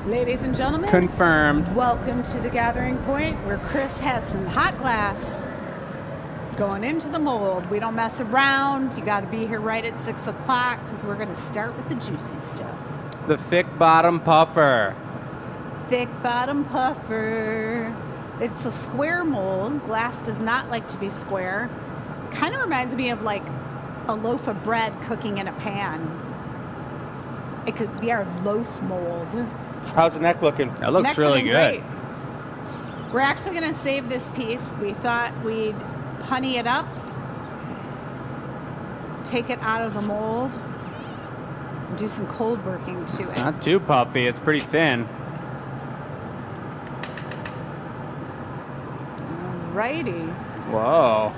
Ladies and gentlemen, Confirmed. welcome to the gathering point where Chris has some hot glass going into the mold. We don't mess around. You got to be here right at 6 o'clock because we're going to start with the juicy stuff. The thick bottom puffer. Thick bottom puffer. It's a square mold. Glass does not like to be square. Kind of reminds me of like a loaf of bread cooking in a pan. It could be our loaf mold. How's the neck looking? That looks Next really one, good. great. We're actually going to save this piece. We thought we'd punny it up, take it out of the mold, and do some cold working to it. Not too puffy. It's pretty thin. Alrighty. Whoa.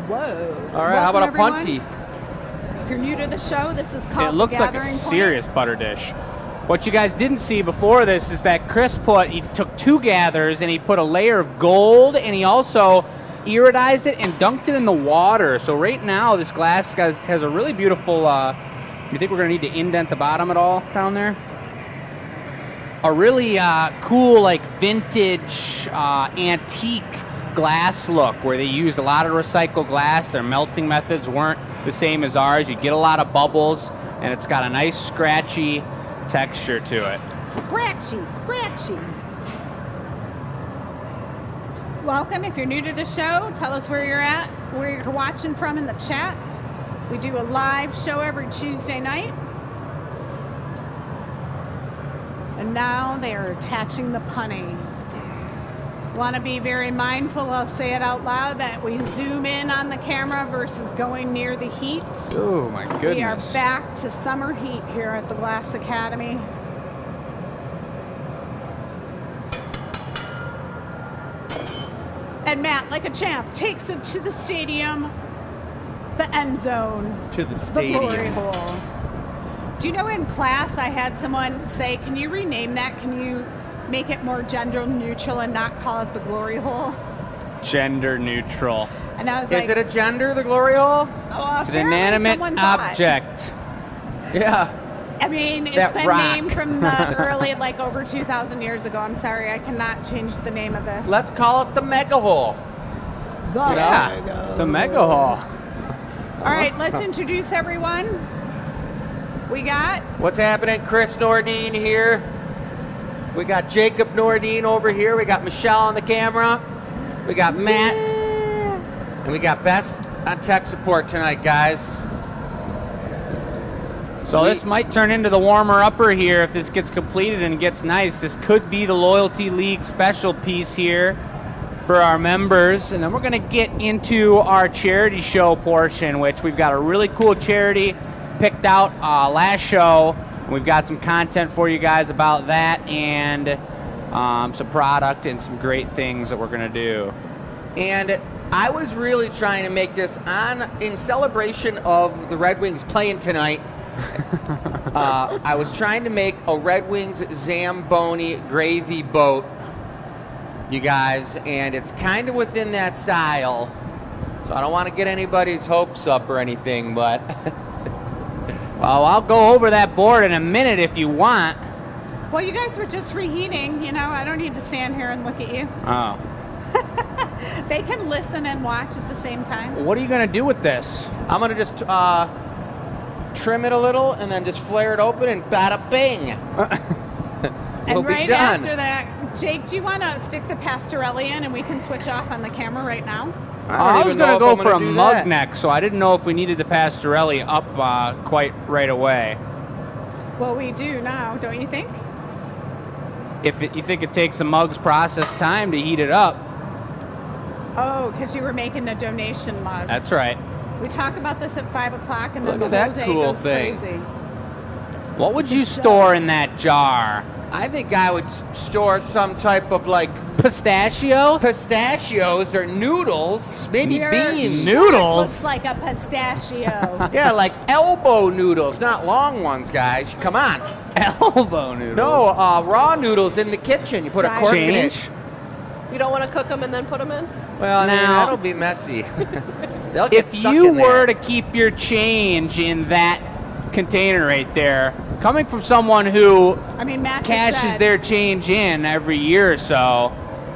Whoa. All right, how about a punty? If you're new to the show, this is called It looks The like a Gathering Point. serious butter dish. What you guys didn't see before this is that Chris he took 2 gathers and he put a layer of gold and he also iridized it and dunked it in the water. So right now this glass has a really beautiful, you think we're gonna need to indent the bottom at all down there? A really cool like vintage antique glass look where they used a lot of recycled glass. Their melting methods weren't the same as ours. You get a lot of bubbles and it's got a nice scratchy texture to it. Scratchy, scratchy. Welcome. If you're new to the show, tell us where you're at, where you're watching from in the chat. We do a live show every Tuesday night. And now they are attaching the punny. Want to be very mindful, I'll say it out loud, that we zoom in on the camera versus going near the heat. Oh my goodness. We are back to summer heat here at the Glass Academy. And Matt, like a champ, takes it to the stadium, the end zone, To the the glory stadium. hole. Do you know in class I had someone say, can you rename that? Can you make it more gender neutral and not call it the glory hole? Gender neutral. And I was Is like, it a gender, the glory hole? oh, It's an apparently inanimate someone thought. object. Yeah. I mean, it's That been rock. named from the early, like over 2,000 years ago. I'm sorry, I cannot change the name of this. Let's call it the mega hole. Yeah, the mega hall. All right, let's introduce everyone. We got What's happening? Chris Nordine here. We got Jacob Nordine over here. We got Michelle on the camera. We got Matt. And we got Bess on tech support tonight, guys. So this might turn into the warmer upper here if this gets completed and gets nice. This could be the Loyalty League special piece here for our members. And then we're going to get into our charity show portion, which we've got a really cool charity picked out last show. We've got some content for you guys about that and some product and some great things that we're going to do. And I was really trying to make this in celebration of the Red Wings playing tonight. I was trying to make a Red Wings Zamboni gravy boat, you guys, and it's kind of within that style. So I don't want to get anybody's hopes up or anything, but Well, I'll go over that board in a minute if you want. well, you guys were just reheating. You know, I don't need to stand here and look at you. Oh. They can listen and watch at the same time. What are you going to do with this? I'm going to just trim it a little and then just flare it open and bada bing. And We'll be right done. after that, Jake, do you want to stick the pastorelli in and we can switch off on the camera right now? I was going to go for a mug neck. neck, so I didn't know if we needed the pastorelli up quite right away. Well, we do now, don't you think? You think it takes a mug's process time to heat it up, Oh, because you were making the donation mug. that's right. We talk about this at 5 o'clock and then Look the at whole that day cool goes thing. crazy. What would you store in that jar? I think I would store some type of like Pistachio? pistachios or noodles, maybe Your beans. shirt Noodles? looks like a pistachio. Yeah, like elbow noodles, not long ones, guys. Come on. Elbow noodle. No, raw noodles in the kitchen. You put a Dry cork in Change? it. You don't want to cook them and then put them in? Well, I mean, Now- that'll be messy. They'll get If stuck you in there. were to keep your change in that container right there. Coming from someone who I mean, Matt just cashes said- their change in every year or so,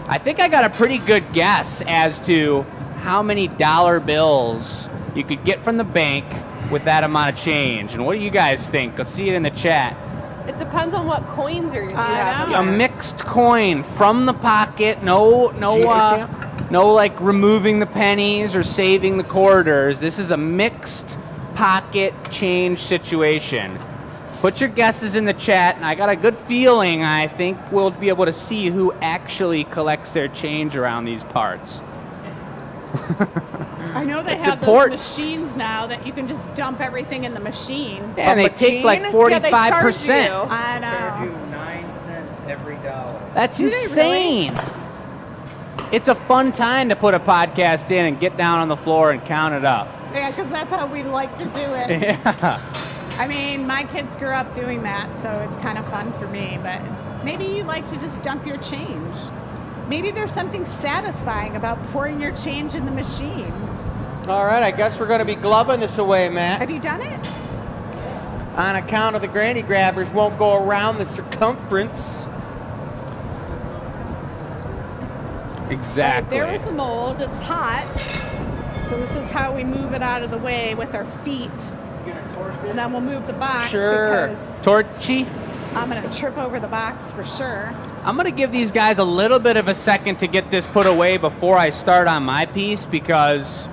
I think I got a pretty good guess as to how many dollar bills you could get from the bank with that amount of change. And what do you guys think? Let's see it in the chat. It depends on what coins you I have. know. A mixed coin from the pocket. No, like removing the pennies or saving the quarters. This is a mixed pocket change situation. Put your guesses in the chat, and I got a good feeling I think we'll be able to see who actually collects their change around these parts. I know they It's have important. those machines now that you can just dump everything in the machine. And they take like machine? 45%. Yeah, they charge you. I Charge you know. 9 cents every dollar. That's Do they really? insane. It's a fun time to put a podcast in and get down on the floor and count it up. Yeah, because that's how we like to do it. Yeah. I mean, my kids grew up doing that, so it's kind of fun for me. But maybe you like to just dump your change. Maybe there's something satisfying about pouring your change in the machine. All right, I guess we're going to be gloving this away, Matt. Have you done it? On account of the granny grabbers won't go around the circumference. Exactly. There was the mold. It's hot. So this is how we move it out of the way with our feet. And then we'll move the box Sure. because Torchy. I'm going to trip over the box for sure. I'm going to give these guys a little bit of a second to get this put away before I start on my piece because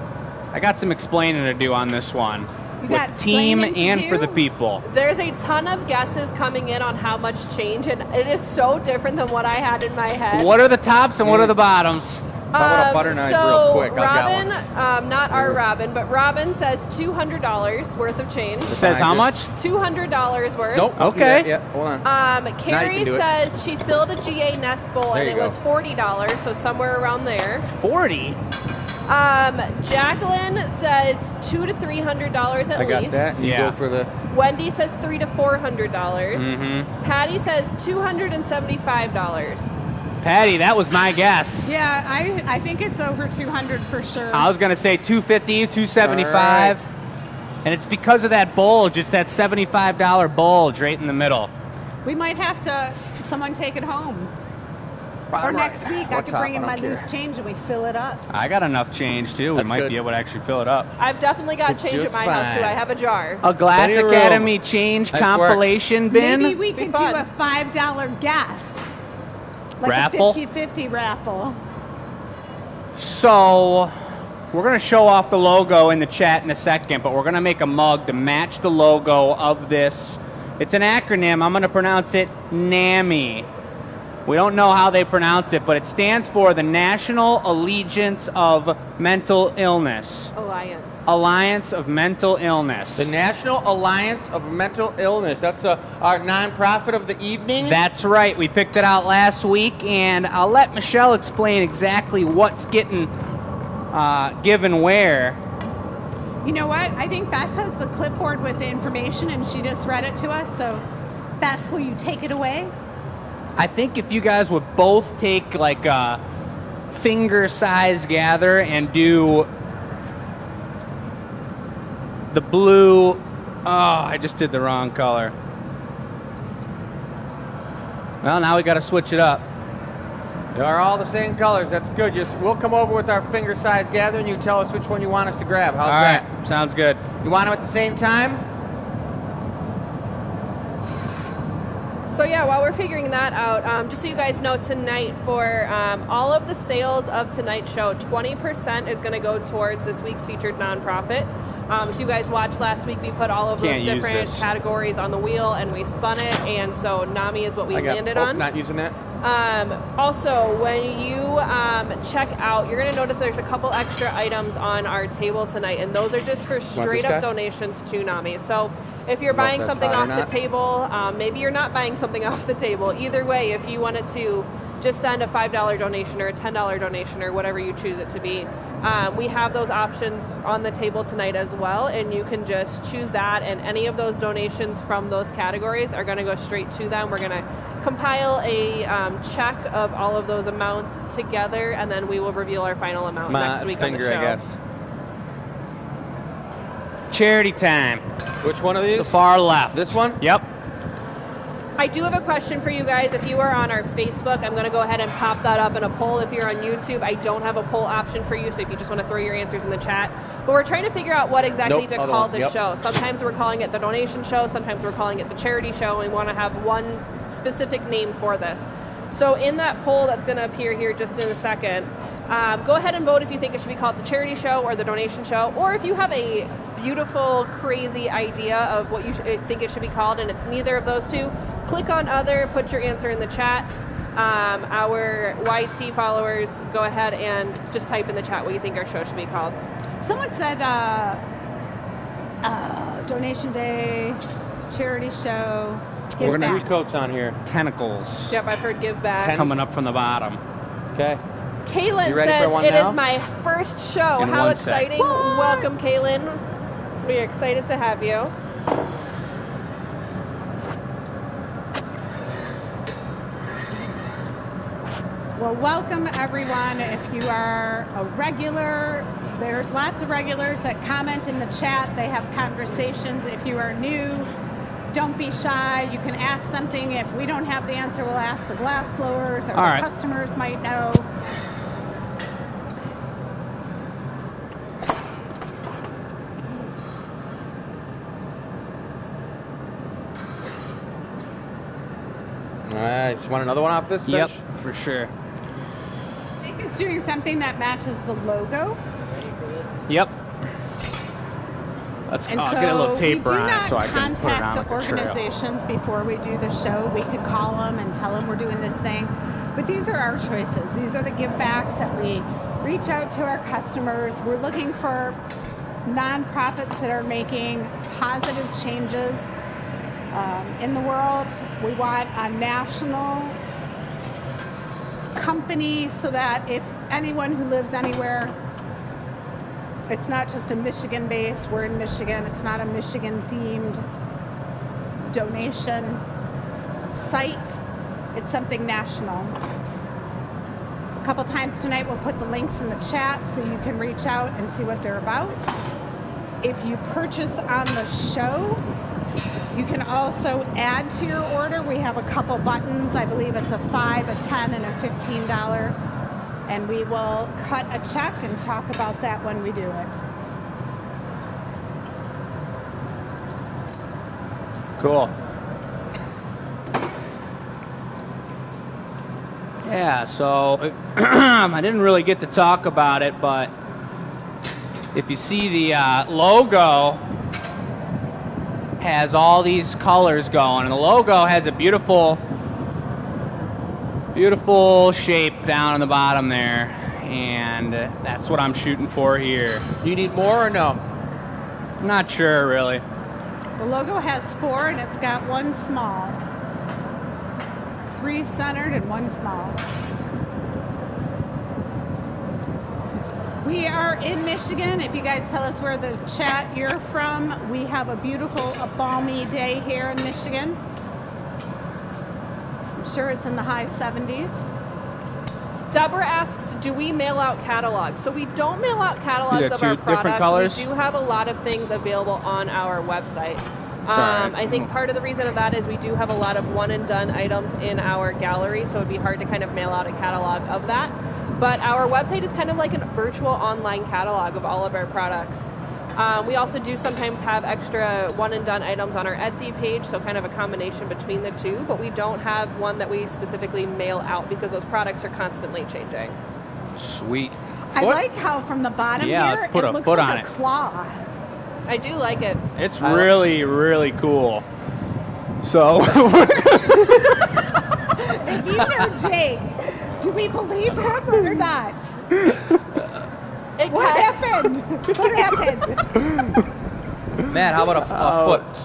I got some explaining to do on this one. You With got the team explaining to and for do? the people. There's a ton of guesses coming in on how much change, and it is so different than what I had in my head. What are the tops and what are the bottoms? How about a butter knife so real quick? I'll Robin, get not our Robin, but Robin says $200 worth of change. Says how much? $200 worth. Nope. don't do Okay. that yet. Hold on. Carrie can do it. says she filled a GA Nest bowl There and you it go. was $40, so somewhere around there. 40. Jacqueline says $200 to $300 at I got least. that. You Yeah. go for the. Wendy says $300 to $400. Mm-hmm. Patty says $275. Patty, that was my guess. Yeah, I think it's over 200 for sure. I was going to say 250, 275. All And it's because of that bulge. It's that $75 bulge right in the middle. We might have to someone take it home. Or All right. next week I What's could up? bring in I my don't care. loose change and we fill it up. I got enough change, too. We That's might good. be able to actually fill it up. I've definitely got It's change at just my house too. fine. I have a jar. A Glass Plenty of room. Academy change Nice work. compilation bin. Maybe we could do fun. a $5 guess. Like Raffle? a 50-50 raffle. So, we're going to show off the logo in the chat in a second, but we're going to make a mug to match the logo of this. It's an acronym. I'm going to pronounce it NAMI. We don't know how they pronounce it, but it stands for the National Allegiance of Mental Illness. Alliance of Mental Illness. The National Alliance of Mental Illness. That's our nonprofit of the evening. That's right. We picked it out last week, and I'll let Michelle explain exactly what's getting given where. You know what? I think Bess has the clipboard with the information and she just read it to us. So, Bess, will you take it away? I think if you guys would both take like a finger size gather and do the blue. Oh, I just did the wrong color. Well, now we got to switch it up. They are all the same colors. That's good. We'll come over with our finger size gather and you tell us which one you want us to grab. How's All that? right, sounds good. You want them at the same time? So yeah, while we're figuring that out, just so you guys know, tonight for all of the sales of tonight's show, 20% is going to go towards this week's featured nonprofit. If you guys watched last week, we put all of those Can't use different this. categories on the wheel and we spun it, and so NAMI is what we landed on. Not using that. Also, when you check out, you're going to notice there's a couple extra items on our table tonight, and those are just for straight guy? up donations to NAMI. So if you're I don't know buying if that's something hot or off the not. table, maybe you're not buying something off the table. Either way, if you wanted to just send a $5 donation or a $10 donation or whatever you choose it to be, we have those options on the table tonight as well, and you can just choose that, and any of those donations from those categories are going to go straight to them. We're going to compile a check of all of those amounts together, and then we will reveal our final amount next week on the finger, show. I guess. charity time. Which one of these? The far left. This one? Yep. I do have a question for you guys. If you are on our Facebook, I'm going to go ahead and pop that up in a poll. If you're on YouTube, I don't have a poll option for you, so if you just want to throw your answers in the chat. But we're trying to figure out what exactly to call this show. Sometimes we're calling it the donation show, sometimes we're calling it the charity show, and we want to have one specific name for this. So in that poll that's going to appear here just in a second, go ahead and vote if you think it should be called the charity show or the donation show, or if you have a beautiful, crazy idea of what you think it should be called and it's neither of those two, click on other, put your answer in the chat. Our YT followers, go ahead and just type in the chat what you think our show should be called. Someone said donation day, charity show. We're gonna Three coats on here. Tentacles. Yep, I've heard give back. Coming up from the bottom. Okay. Kaylin You ready says for one it now? is my first show. In How one sec. exciting. Welcome, Kaylin. We are excited to have you. Well, welcome everyone. If you are a regular, there's lots of regulars that comment in the chat. They have conversations. If you are new, don't be shy. You can ask something. If we don't have the answer, we'll ask the glass blowers or All the right. customers might know. All right. Just want another one off this Yep, bench? for sure. Jake is doing something that matches the logo. Yep. Let's And I'll so get a little tape we do on not it so I can put it on contact like the a trail. organizations before we do the show. We could call them and tell them we're doing this thing. But these are our choices. These are the give backs that we reach out to our customers. We're looking for nonprofits that are making positive changes in the world. We want a national company so that if anyone who lives anywhere, it's not just a Michigan based, we're in Michigan, it's not a Michigan themed donation site, it's something national. A couple times tonight we'll put the links in the chat so you can reach out and see what they're about. If you purchase on the show, you can also add to your order. We have a couple buttons. I believe it's a $5, a $10, and a $15. And we will cut a check and talk about that when we do it. Cool. Yeah, so I didn't really get to talk about it, but if you see the logo has all these colors going, and the logo has a beautiful shape down on the bottom there, and that's what I'm shooting for here. You need more or no? Not sure really. The logo has 4 and it's got 1 small. 3 centered and 1 small. We are in Michigan. If you guys tell us where the chat you're from, we have a beautiful, balmy day here in Michigan. I'm sure it's in the high 70s. Deborah asks, do we mail out catalogs? So we don't mail out catalogs got of two our different products. colors? We do have a lot of things available on our website. Sorry. I think part of the reason of that is we do have a lot of one and done items in our gallery, so it'd be hard to kind of mail out a catalog of that. But our website is kind of like a virtual online catalog of all of our products. We also do sometimes have extra one and done items on our Etsy page, so kind of a combination between the two, but we don't have one that we specifically mail out because those products are constantly changing. Sweet. I like how from the bottom Yeah, here, let's put it a looks foot like on a it. claw. I do like it. It's really, really cool. So If you know Jake, do we believe him or not? What happened? What happened? Matt, how about a foot?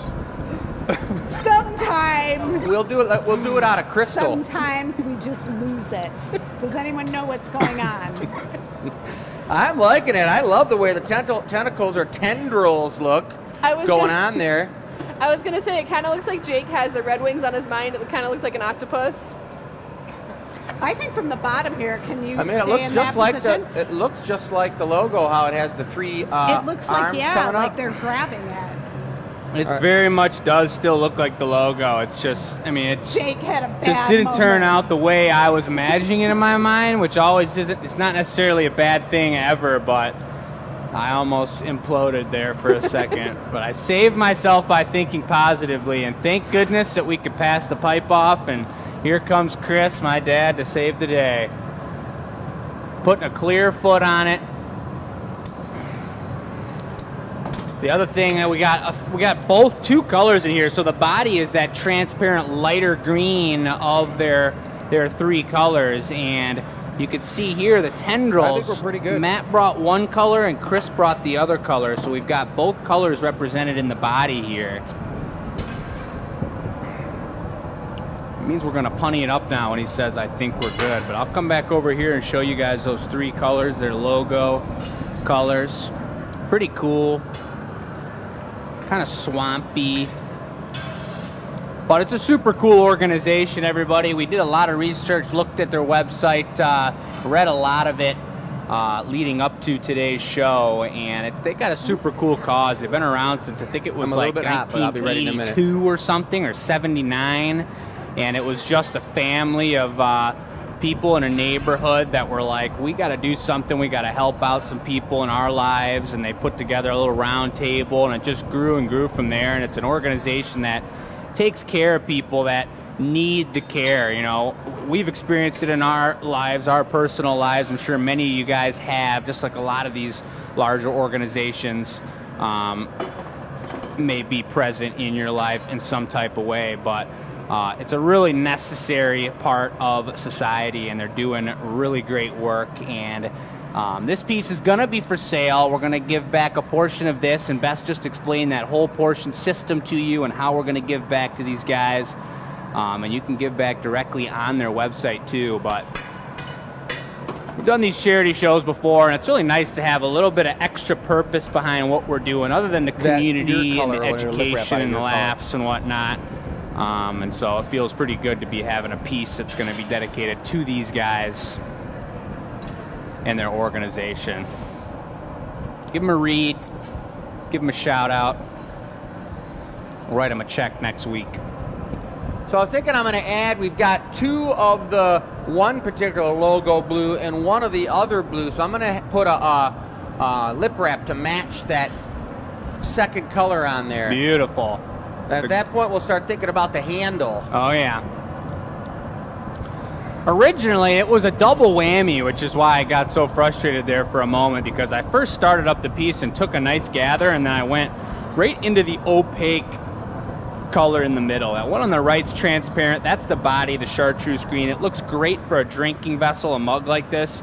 Sometimes, We'll do it. We'll do it out of crystal. sometimes we just lose it. Does anyone know what's going on? I'm liking it. I love the way the tentacles or tendrils look going on there. I was going to say, it kind of looks like Jake has the Red Wings on his mind. It kind of looks like an octopus. I think from the bottom here, can you I mean, it stay looks in just that like position? it looks just like the logo. How it has the three It looks like, arms yeah, coming like up. they're grabbing it. It very much does still look like the logo. It's just, I mean, it's Jake had a bad just didn't turn moment. out the way I was imagining it in my mind, which always isn't. It's not necessarily a bad thing ever, but I almost imploded there for a second. But I saved myself by thinking positively, and thank goodness that we could pass the pipe off. And here comes Chris, my dad, to save the day, putting a clear foot on it. The other thing that we got both two colors in here. So the body is that transparent lighter green of their three colors, and you can see here the tendrils. I think we're pretty good. Matt brought one color and Chris brought the other color, so we've got both colors represented in the body here. It means we're gonna punny it up now when he says I think we're good, but I'll come back over here and show you guys those three colors, their logo colors. Pretty cool. Kind of swampy, but it's a super cool organization, everybody. We did a lot of research, looked at their website, read a lot of it leading up to today's show, and they got a super cool cause. They've been around since I think it was I'm a little like bit hot, but I'll be ready in a minute. 1982 or something, or 79, and it was just a family of people in a neighborhood that were like, we got to do something, we got to help out some people in our lives, and they put together a little round table, and it just grew and grew from there. And it's an organization that takes care of people that need the care. You know, we've experienced it in our lives, our personal lives. I'm sure many of you guys have, just like a lot of these larger organizations may be present in your life in some type of way, but it's a really necessary part of society, and they're doing really great work. And this piece is going to be for sale. We're going to give back a portion of this, and Beth just explained that whole portion system to you and how we're going to give back to these guys. And you can give back directly on their website too. But we've done these charity shows before, and it's really nice to have a little bit of extra purpose behind what we're doing, other than the community and the education and the laughs and whatnot. And so it feels pretty good to be having a piece that's going to be dedicated to these guys and their organization. Give them a read, give them a shout out, write them a check next week. So I was thinking I'm going to add, we've got two of the one particular logo blue and one of the other blue. So I'm going to put a lip wrap to match that second color on there. Beautiful. At that point, we'll start thinking about the handle. Oh, yeah. Originally, it was a double whammy, which is why I got so frustrated there for a moment, because I first started up the piece and took a nice gather, and then I went right into the opaque color in the middle. That one on the right's transparent. That's the body, the chartreuse green. It looks great for a drinking vessel, a mug like this.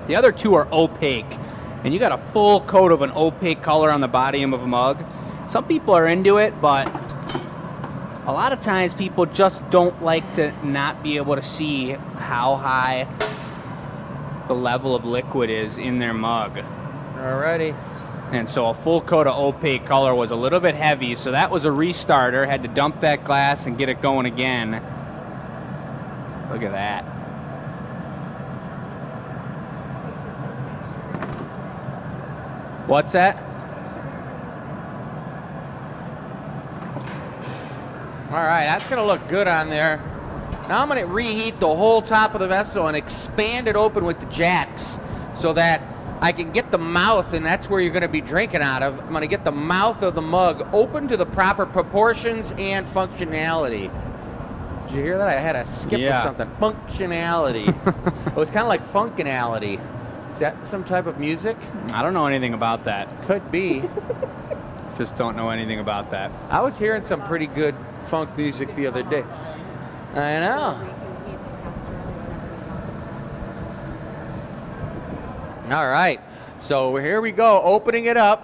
The other two are opaque, and you got a full coat of an opaque color on the bottom of a mug. Some people are into it, but a lot of times people just don't like to not be able to see how high the level of liquid is in their mug. Alrighty. And so a full coat of opaque color was a little bit heavy, so that was a restarter. Had to dump that glass and get it going again. Look at that. What's that? All right, that's going to look good on there. Now I'm going to reheat the whole top of the vessel and expand it open with the jacks so that I can get the mouth, and that's where you're going to be drinking out of. I'm going to get the mouth of the mug open to the proper proportions and functionality. Did you hear that? I had a skip or something. Functionality. It was kind of like funkinality. Is that some type of music? I don't know anything about that. Could be. Just don't know anything about that. I was hearing some pretty good funk music the other day. I know. All right, so here we go, opening it up.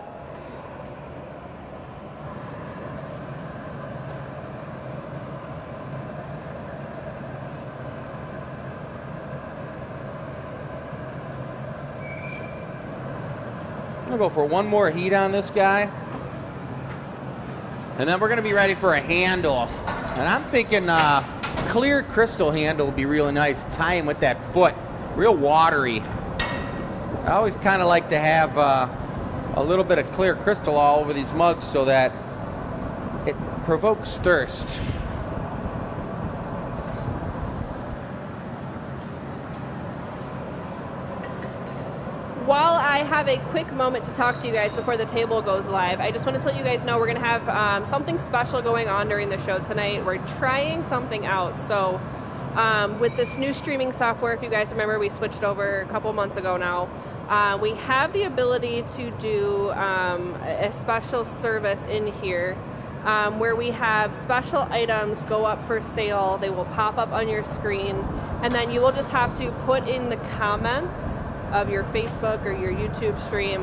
I'm gonna go for one more heat on this guy. And then we're gonna be ready for a handle. And I'm thinking clear crystal handle would be really nice. Tie in with that foot. Real watery. I always kind of like to have a little bit of clear crystal all over these mugs so that it provokes thirst. While I have a quick moment to talk to you guys before the table goes live, I just wanted to let you guys know we're going to have something special going on during the show tonight. We're trying something out. So with this new streaming software, if you guys remember, we switched over a couple months ago now. We have the ability to do a special service in here where we have special items go up for sale. They will pop up on your screen, and then you will just have to put in the comments of your Facebook or your YouTube stream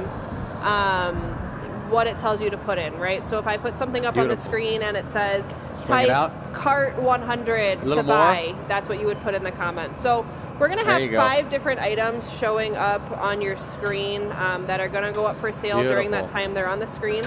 what it tells you to put in, right? So if I put something up on the screen and it says type cart 100 to buy, that's what you would put in the comments. So we're going to have 5 different items showing up on your screen that are going to go up for sale during that time they're on the screen.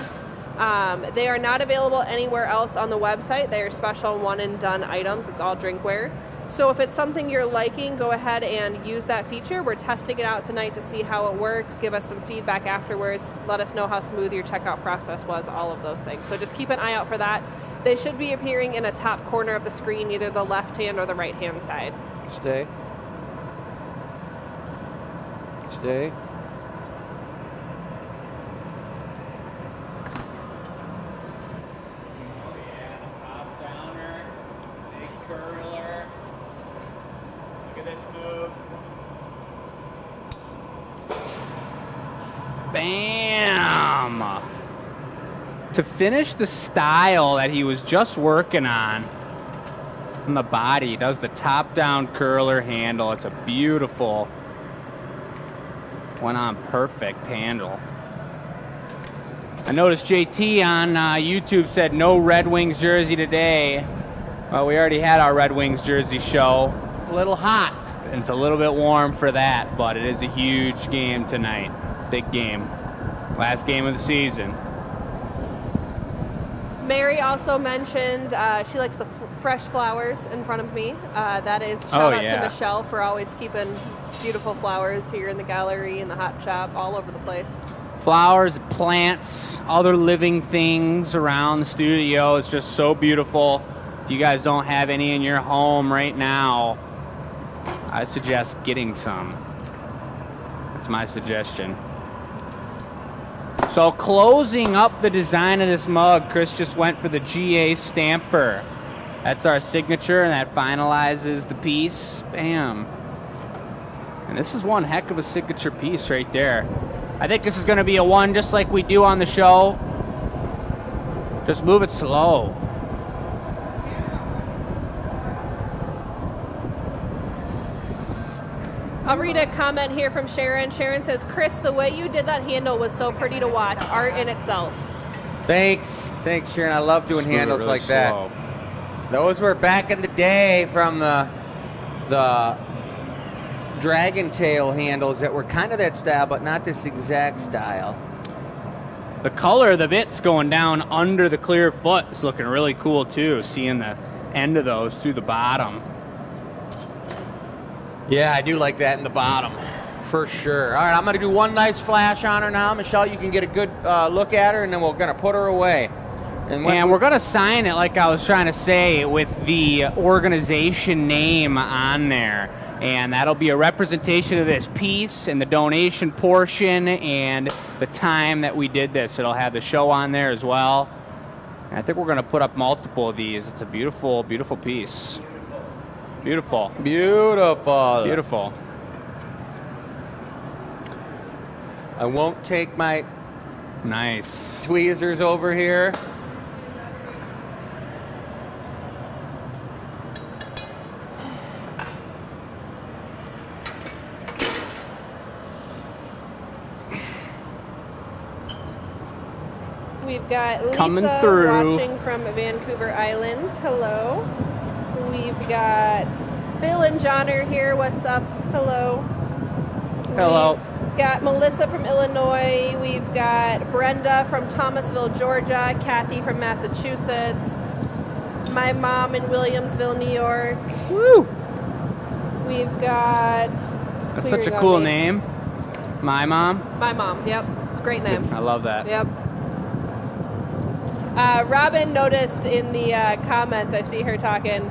They are not available anywhere else on the website. They are special one and done items. It's all drinkware. So if it's something you're liking, go ahead and use that feature. We're testing it out tonight to see how it works. Give us some feedback afterwards. Let us know how smooth your checkout process was, all of those things. So just keep an eye out for that. They should be appearing in a top corner of the screen, either the left hand or the right hand side. Stay. Stay. Bam! To finish the style that he was just working on the body, he does the top-down curler handle. It's a beautiful, went-on perfect handle. I noticed JT on YouTube said no Red Wings jersey today. Well, we already had our Red Wings jersey show. A little hot. And it's a little bit warm for that, but it is a huge game tonight. Big game. Last game of the season. Mary also mentioned she likes the fresh flowers in front of me. That is shout out to Michelle for always keeping beautiful flowers here in the gallery, in the hot shop, all over the place. Flowers, plants, other living things around the studio. It's just so beautiful. If you guys don't have any in your home right now, I suggest getting some. That's my suggestion. So closing up the design of this mug, Chris just went for the GA stamper. That's our signature, and that finalizes the piece. Bam. And this is one heck of a signature piece right there. I think this is going to be a one just like we do on the show. Just move it slow. I'll read a comment here from Sharon. Sharon says, Chris, the way you did that handle was so pretty to watch. Art in itself. Thanks. Thanks, Sharon. I love doing handles really like slow. That. Those were back in the day from the dragon tail handles that were kind of that style, but not this exact style. The color of the bits going down under the clear foot is looking really cool too, seeing the end of those through the bottom. Yeah, I do like that in the bottom, for sure. All right, I'm going to do one nice flash on her now. Michelle, you can get a good look at her, and then we're going to put her away. And we're going to sign it, like I was trying to say, with the organization name on there. And that'll be a representation of this piece and the donation portion and the time that we did this. It'll have the show on there as well. And I think we're going to put up multiple of these. It's a beautiful, beautiful piece. Beautiful. Beautiful. Beautiful. I won't take my nice tweezers over here. We've got Lisa watching from Vancouver Island. Hello. We've got Bill and John are here. What's up? Hello. Hello. We've got Melissa from Illinois. We've got Brenda from Thomasville, Georgia. Kathy from Massachusetts. My mom in Williamsville, New York. Woo! We've got. That's such a cool name. My mom. My mom. Yep, it's a great name. I love that. Yep. Robin noticed in the comments, I see her talking.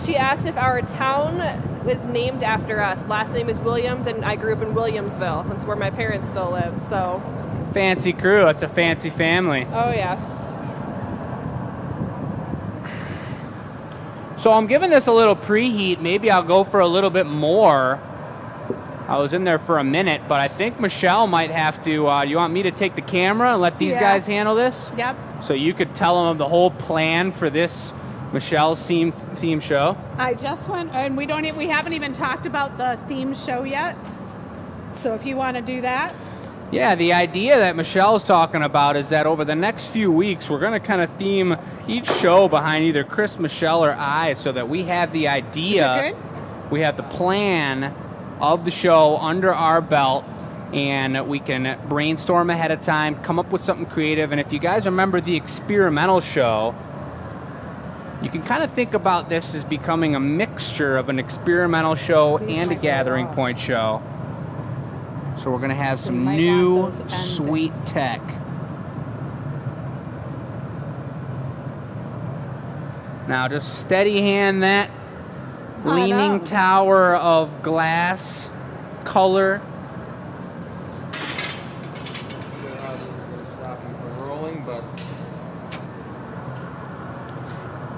She asked if our town is named after us. Last name is Williams, and I grew up in Williamsville. That's where my parents still live. So. Fancy crew. That's a fancy family. Oh yeah. So I'm giving this a little preheat. Maybe I'll go for a little bit more. I was in there for a minute, but I think Michelle might have to. You want me to take the camera and let these guys handle this? Yep. So you could tell them the whole plan for this Michelle's theme show. I just went, and we haven't even talked about the theme show yet. So if you want to do that. Yeah, the idea that Michelle's talking about is that over the next few weeks, we're going to kind of theme each show behind either Chris, Michelle, or I, so that we have the idea, Is it good? We have the plan of the show under our belt, and we can brainstorm ahead of time, come up with something creative. And if you guys remember the experimental show, you can kind of think about this as becoming a mixture of an experimental show and a gathering point show. So we're going to have some new sweet tech. Now just steady hand that leaning tower of glass color.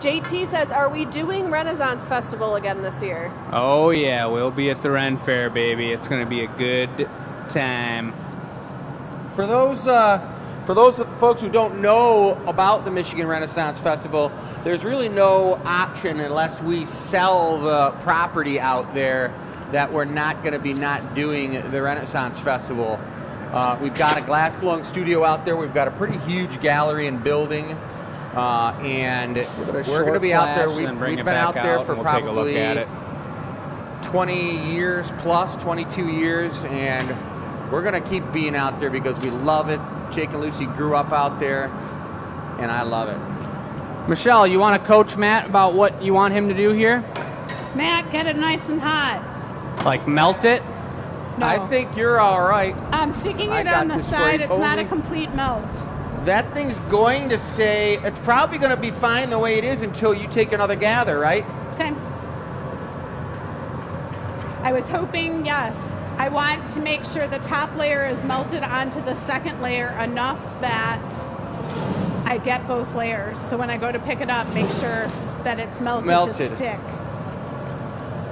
JT says, are we doing Renaissance Festival again this year? Oh yeah, we'll be at the Ren Fair, baby. It's going to be a good time. For those folks who don't know about the Michigan Renaissance Festival, there's really no option unless we sell the property out there that we're not going to be not doing the Renaissance Festival. We've got a glass blowing studio out there. We've got a pretty huge gallery and building, and we're going to be out there. We've been out there for probably 20 years plus, 22 years, and we're going to keep being out there because we love it. Jake and Lucy grew up out there, and I love it. Michelle, you want to coach Matt about what you want him to do here? Matt, get it nice and hot. Like melt it? No. I think you're all right. I'm sticking I it got on the this side. right It's not a over. complete melt. That thing's going to stay, it's probably going to be fine the way it is until you take another gather, right? Okay. I was hoping, yes. I want to make sure the top layer is melted onto the second layer enough that I get both layers. So when I go to pick it up, make sure that it's melted. To stick.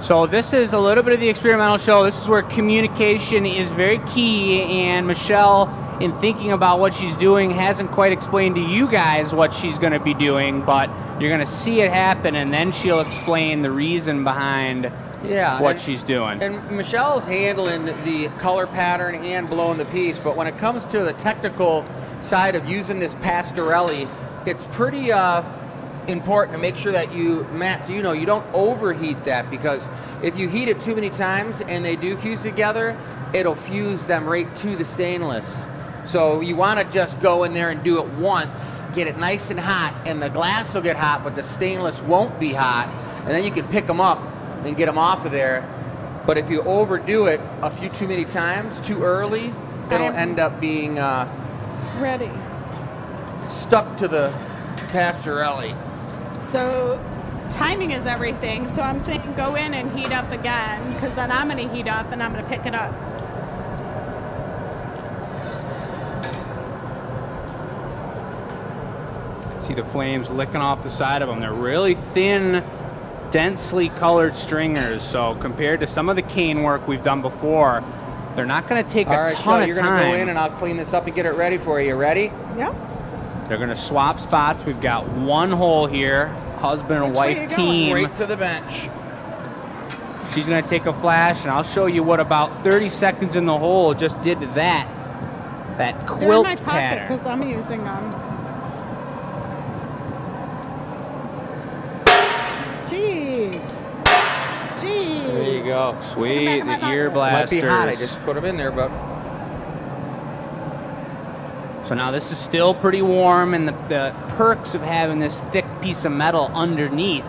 So this is a little bit of the experimental show. This is where communication is very key, and Michelle, in thinking about what she's doing, hasn't quite explained to you guys what she's going to be doing, but you're going to see it happen, and then she'll explain the reason behind what she's doing. And Michelle's handling the color pattern and blowing the piece, but when it comes to the technical side of using this pastorelli, it's pretty important to make sure that Matt, so you don't overheat that, because if you heat it too many times and they do fuse together, it'll fuse them right to the stainless. So you want to just go in there and do it once, get it nice and hot, and the glass will get hot, but the stainless won't be hot, and then you can pick them up and get them off of there. But if you overdo it a few too many times, too early, it'll end up being ready. Stuck to the pastorelli. So timing is everything. So I'm saying go in and heat up again, because then I'm going to heat up and I'm going to pick it up. See the flames licking off the side of them. They're really thin, densely colored stringers. So compared to some of the cane work we've done before, they're not going to take a ton of time. You're going to go in and I'll clean this up and get it ready for you. Ready? Yep. They're going to swap spots. We've got one hole here, husband and wife team. Right to the bench. She's going to take a flash, and I'll show you what about 30 seconds in the hole just did to that quilt They're in my pocket pattern. because I'm using them. Jeez. There you go. Sweet, the ear blasters. Might be hot. I just put them in there, but. So now this is still pretty warm, and the perks of having this thick piece of metal underneath,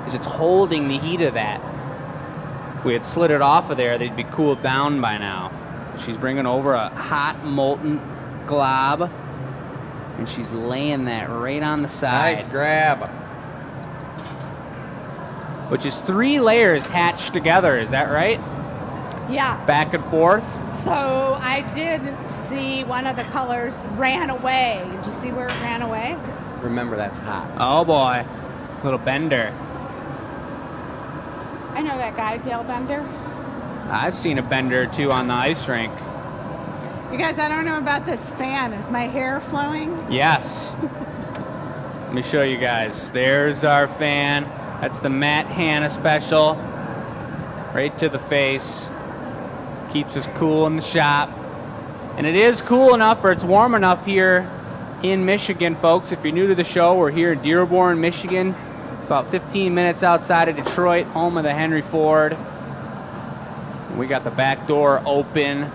is it's holding the heat of that. If we had slid it off of there, they'd be cooled down by now. She's bringing over a hot molten glob, and she's laying that right on the side. Nice grab. Which is 3 layers hatched together, is that right? Yeah. Back and forth? So I did see one of the colors ran away. Did you see where it ran away? Remember, that's hot. Oh boy, little bender. I know that guy, Dale Bender. I've seen a bender or two on the ice rink. You guys, I don't know about this fan. Is my hair flowing? Yes. Let me show you guys. There's our fan. That's the Matt Hanna special. Right to the face. Keeps us cool in the shop. And it is cool enough, or it's warm enough here in Michigan, folks. If you're new to the show, we're here in Dearborn, Michigan, about 15 minutes outside of Detroit, home of the Henry Ford. We got the back door open.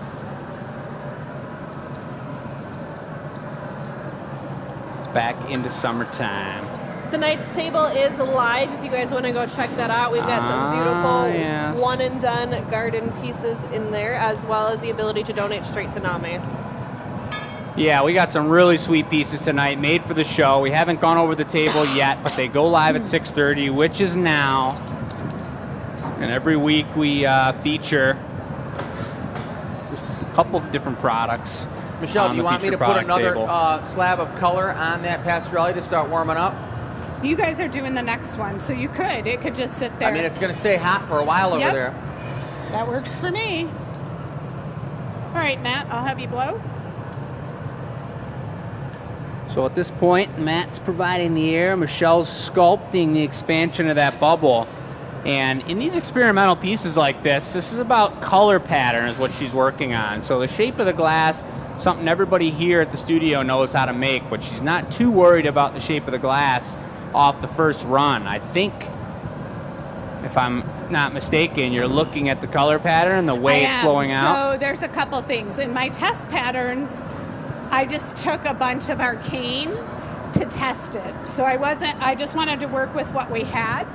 It's back into summertime. Tonight's table is live if you guys want to go check that out. We've got some beautiful yes. one and done garden pieces in there, as well as the ability to donate straight to NAMI. Yeah, we got some really sweet pieces tonight made for the show. We haven't gone over the table yet, but they go live at 6:30, which is now. And every week we feature a couple of different products. Michelle, do you want me to put another table. slab of color on that pastorelli to start warming up? You guys are doing the next one, so you could. It could just sit there. I mean, it's going to stay hot for a while over Yep. there. That works for me. All right, Matt, I'll have you blow. So at this point, Matt's providing the air. Michelle's sculpting the expansion of that bubble. And in these experimental pieces like this is about color pattern is what she's working on. So the shape of the glass, something everybody here at the studio knows how to make, but she's not too worried about the shape of the glass off the first run. I think, if I'm not mistaken, you're looking at the color pattern, the way it's flowing out. So there's a couple things. In my test patterns, I just took a bunch of arcane to test it. So I just wanted to work with what we had,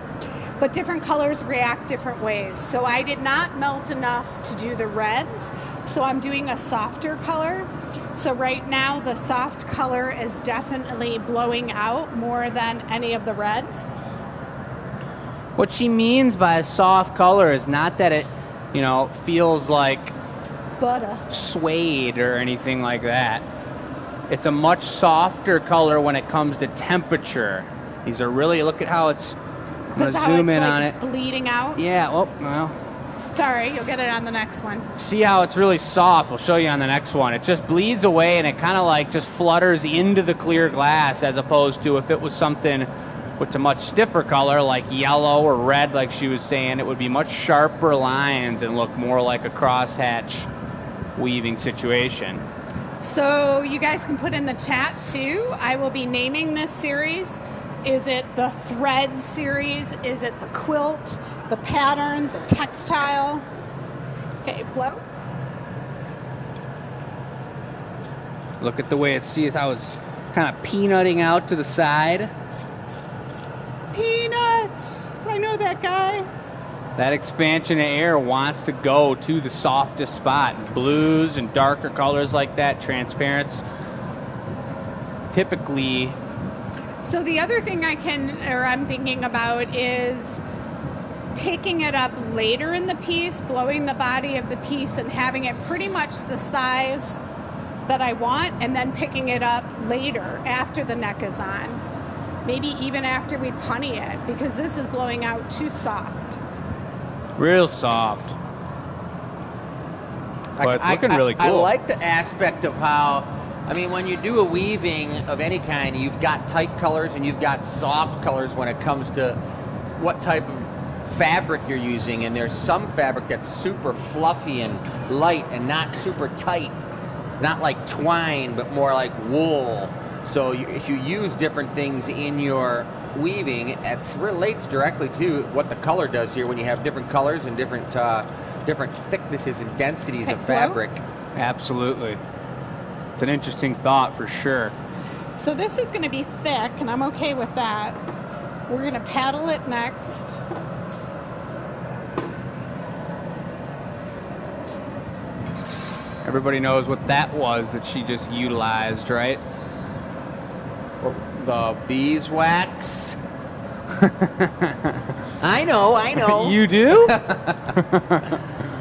but different colors react different ways. So I did not melt enough to do the reds, so I'm doing a softer color. So right now the soft color is definitely blowing out more than any of the reds. What she means by a soft color is not that it, feels like Butter. suede or anything like that. It's a much softer color when it comes to temperature. These are really, look at how it's, I'm going to zoom in on it. Bleeding out. Yeah, well, Sorry, you'll get it on the next one. see how it's really soft. We'll show you on the next one. It just bleeds away and it kind of like just flutters into the clear glass, as opposed to if it was something with a much stiffer color like yellow or red, like she was saying, it would be much sharper lines and look more like a crosshatch weaving situation. So you guys can put in the chat too. I will be naming this series. Is it the thread series? Is it the quilt, the pattern, the textile? Okay, blow. Look at the way it sees how it's kind of peanutting out to the side. Peanut! I know that guy. That expansion of air wants to go to the softest spot. Blues and darker colors like that, transparents, typically. So the other thing I'm thinking about is picking it up later in the piece, blowing the body of the piece and having it pretty much the size that I want, and then picking it up later after the neck is on. Maybe even after we punny it, because this is blowing out too soft. Real soft. But it's looking really cool. I like the aspect of how, when you do a weaving of any kind, you've got tight colors and you've got soft colors when it comes to what type of fabric you're using. And there's some fabric that's super fluffy and light and not super tight. Not like twine, but more like wool. So if you use different things in your weaving, it relates directly to what the color does here when you have different colors and different thicknesses and densities of fabric. Absolutely. It's an interesting thought for sure. So this is going to be thick, and I'm okay with that. We're going to paddle it next. Everybody knows what that was that she just utilized, right? The beeswax. I know. You do?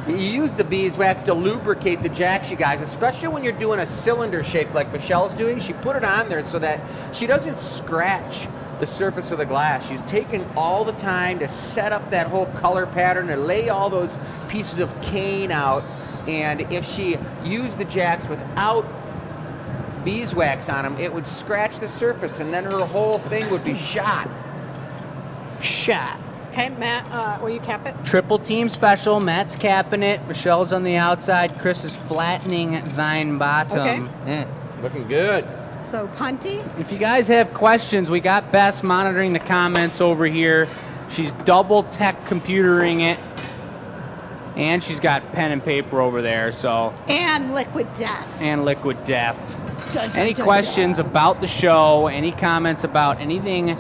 You use the beeswax to lubricate the jacks, you guys, especially when you're doing a cylinder shape like Michelle's doing. She put it on there so that she doesn't scratch the surface of the glass. She's taken all the time to set up that whole color pattern and lay all those pieces of cane out. And if she used the jacks without beeswax on them, it would scratch the surface, and then her whole thing would be shot. Shot. Okay, Matt, will you cap it? Triple team special. Matt's capping it. Michelle's on the outside. Chris is flattening thine bottom. Okay. Looking good. So, punty. If you guys have questions, we got Bess monitoring the comments over here. She's double tech computering it. And she's got pen and paper over there, so. And liquid death. And liquid death. Dun, dun, Any dun, questions dun. about the show? Any comments about anything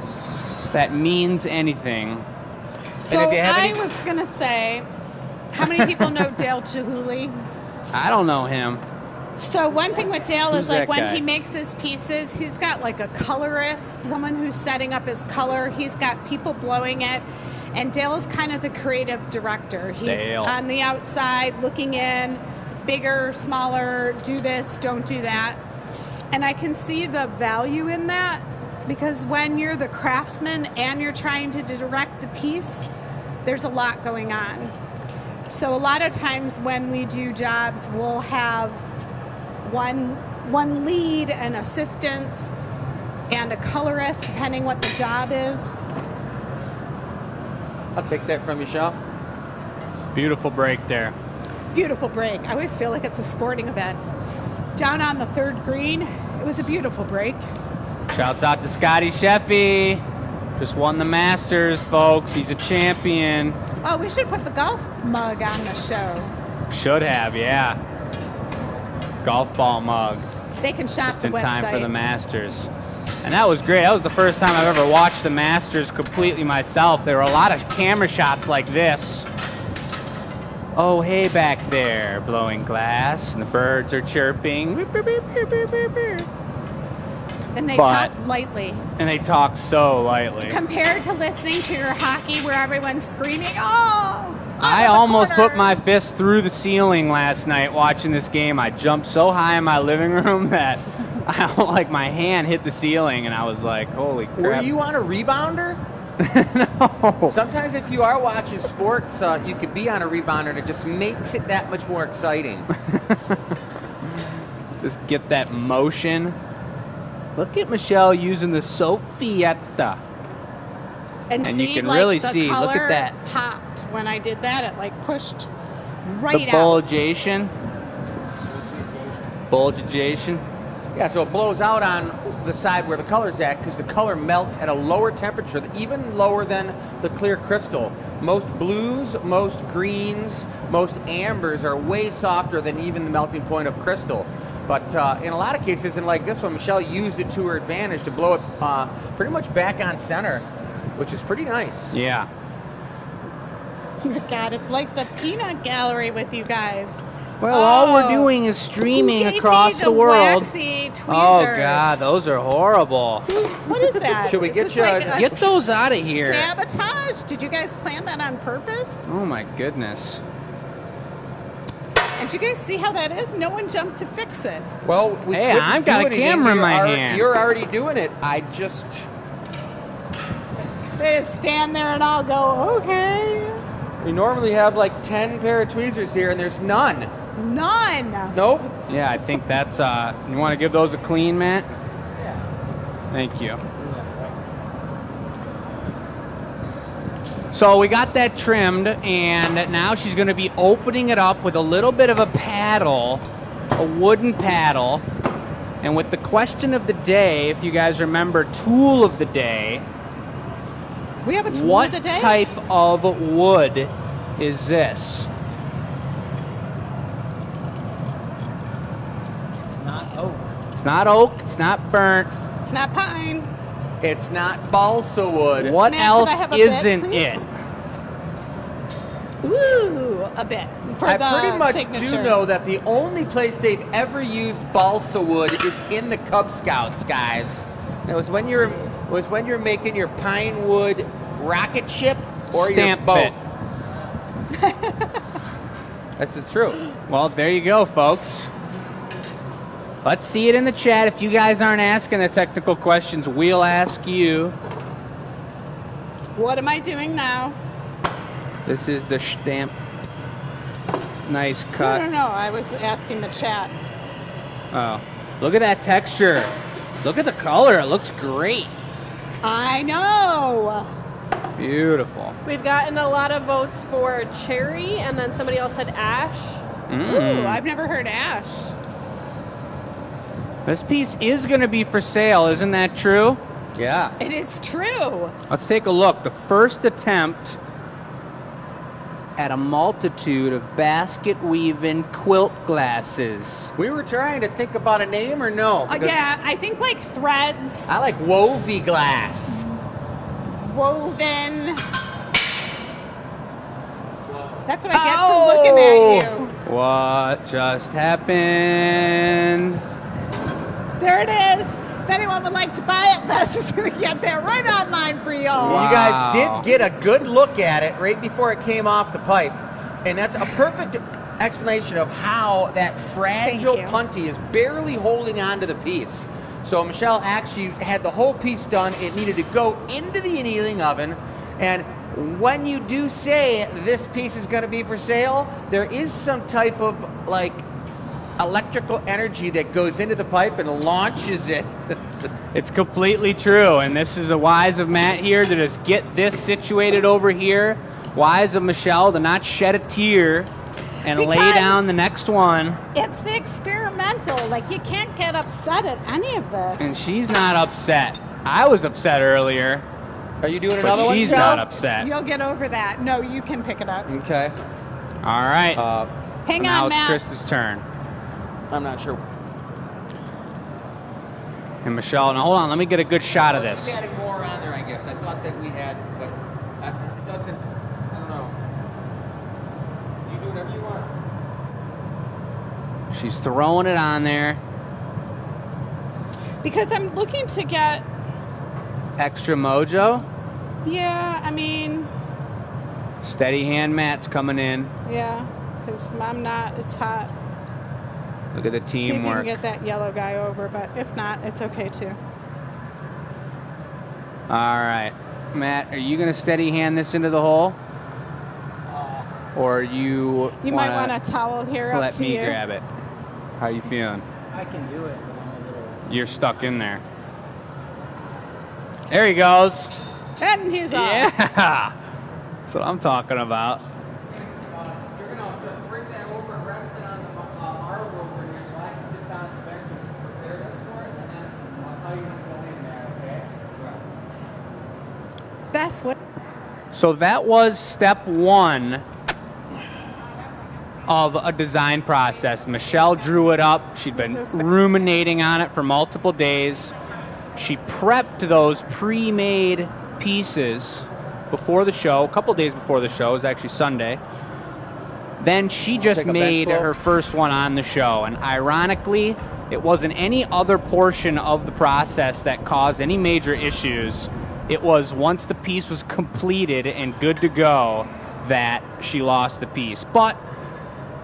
that means anything? So if you have I any- was going to say, how many people know Dale Chihuly? I don't know him. So one thing with Dale Who's is like that when guy? he makes his pieces, he's got like a colorist, someone who's setting up his color. He's got people blowing it. And Dale is kind of the creative director. He's Dale. on the outside looking in, bigger, smaller, do this, don't do that. And I can see the value in that because when you're the craftsman and you're trying to direct the piece, there's a lot going on. So a lot of times when we do jobs, we'll have one lead and assistants and a colorist, depending what the job is. I'll take that from you, Shaw. Beautiful break there. Beautiful break. I always feel like it's a sporting event. Down on the third green, it was a beautiful break. Shouts out to Scotty Sheffy. Just won the Masters, folks. He's a champion. Oh, we should put the golf mug on the show. Should have, yeah. Golf ball mug. They can shop Just the in website. time for the Masters. And that was great. That was the first time I've ever watched the Masters completely myself. There were a lot of camera shots like this. Oh, hey, back there, blowing glass, and the birds are chirping. And they But- talk lightly. And they talk so lightly. Compared to listening to your hockey where everyone's screaming, oh! I out of the almost corner." put my fist through the ceiling last night watching this game. I jumped so high in my living room that like my hand hit the ceiling, and I was like, holy crap. Were you on a rebounder? No. Sometimes if you are watching sports, you could be on a rebounder, and it just makes it that much more exciting. Just get that motion. Look at Michelle using the Sophietta. And you see, can like, really the see, look at color that. popped when I did that. It like pushed right The out. bulgation. Bulgation. Yeah, so it blows out on the side where the color's at because the color melts at a lower temperature, even lower than the clear crystal. Most blues, most greens, most ambers are way softer than even the melting point of crystal. But in a lot of cases, and like this one, Michelle used it to her advantage to blow it pretty much back on center, which is pretty nice. Yeah. God, it's like the peanut gallery with you guys. Well, all we're Oh. doing is streaming Who gave across me the world. Waxy tweezers? Oh, God, those are horrible. What is that? Should we Is get this you like a- a Get those out of here. Sabotage? Did you guys plan that on purpose? Oh, my goodness. And did you guys see how that is? No one jumped to fix it. Well, we Hey, couldn't I've got do a anything. camera in You're my alre- hand. You're already doing it. I just... They just stand there and I'll go, okay. We normally have like 10 pair of tweezers here, and there's none. None. Nope. Yeah, I think that's, you want to give those a clean, Matt? Yeah. Thank you. So we got that trimmed, and now she's going to be opening it up with a little bit of a paddle, a wooden paddle. And with the question of the day, if you guys remember, tool of the day, We have a tool what of the day? type of wood is this? It's not oak. It's not oak, it's not burnt. It's not pine. It's not balsa wood. What Matt, could I else have a bit, isn't please? it? Ooh, a bit for I the pretty much signature. do know that the only place they've ever used balsa wood is in the Cub Scouts, guys. It was when you're making your pine wood rocket ship or Stamp your boat. bit. That's the truth. Well, there you go, folks. Let's see it in the chat. If you guys aren't asking the technical questions, we'll ask you. What am I doing now? This is the stamp. Nice cut. No. I was asking the chat. Oh, look at that texture. Look at the color. It looks great. I know. Beautiful. We've gotten a lot of votes for cherry, and then somebody else said ash. Ooh, I've never heard ash. This piece is going to be for sale. Isn't that true? Yeah. It is true. Let's take a look. The first attempt at a multitude of basket weaving quilt glasses. We were trying to think about a name or no? Because Yeah, I think like threads, I like wovey glass. woven. That's what I get for looking at you. What just happened? There it is. If anyone would like to buy it, Bess is going to get that right online for y'all. Wow. You guys did get a good look at it right before it came off the pipe. And that's a perfect explanation of how that fragile Thank you. punty is barely holding on to the piece. So Michelle actually had the whole piece done. It needed to go into the annealing oven. And when you do say this piece is going to be for sale, there is some type of like electrical energy that goes into the pipe and launches it. It's completely true, and this is a wise of Matt here to just get this situated over here. Wise of Michelle to not shed a tear and lay Because- down the next one. It's the experimental. Like, you can't get upset at any of this. And she's not upset. I was upset earlier, Are you doing but another one, she's Michelle? not upset. You'll get over that. No, you can pick it up. Okay. All right. Hang now on, it's Matt. Chris's turn. I'm not sure. And Michelle, now hold on, let me get a good shot of Keep this. adding more on there, I guess. I thought that we had, but it doesn't. I don't know. You do whatever you want. She's throwing it on there. Because I'm looking to get, Extra mojo. yeah, I mean, Steady hand Matt's coming in. yeah, because I'm not, it's hot. Look at the See if you can teamwork. get that yellow guy over, but if not, it's okay too. All right. Matt, are you going to steady hand this into the hole? Or you You might want a towel here up let to me you. grab it? How you feeling? I can do it, but I'm a little. You're stuck in there. There he goes. And he's off. Yeah. That's what I'm talking about. You're gonna just bring that over and rest it on the our over here, so I can sit down at the bench and prepare this for it, and then I'll tell you when to go in there. Okay? That's what. So that was step one of a design process. Michelle drew it up. She'd been ruminating on it for multiple days. She prepped those pre-made pieces before the show, a couple days before the show. It was actually Sunday. Then she just take a made bench full. her first one on the show. And ironically, it wasn't any other portion of the process that caused any major issues. It was once the piece was completed and good to go that she lost the piece. But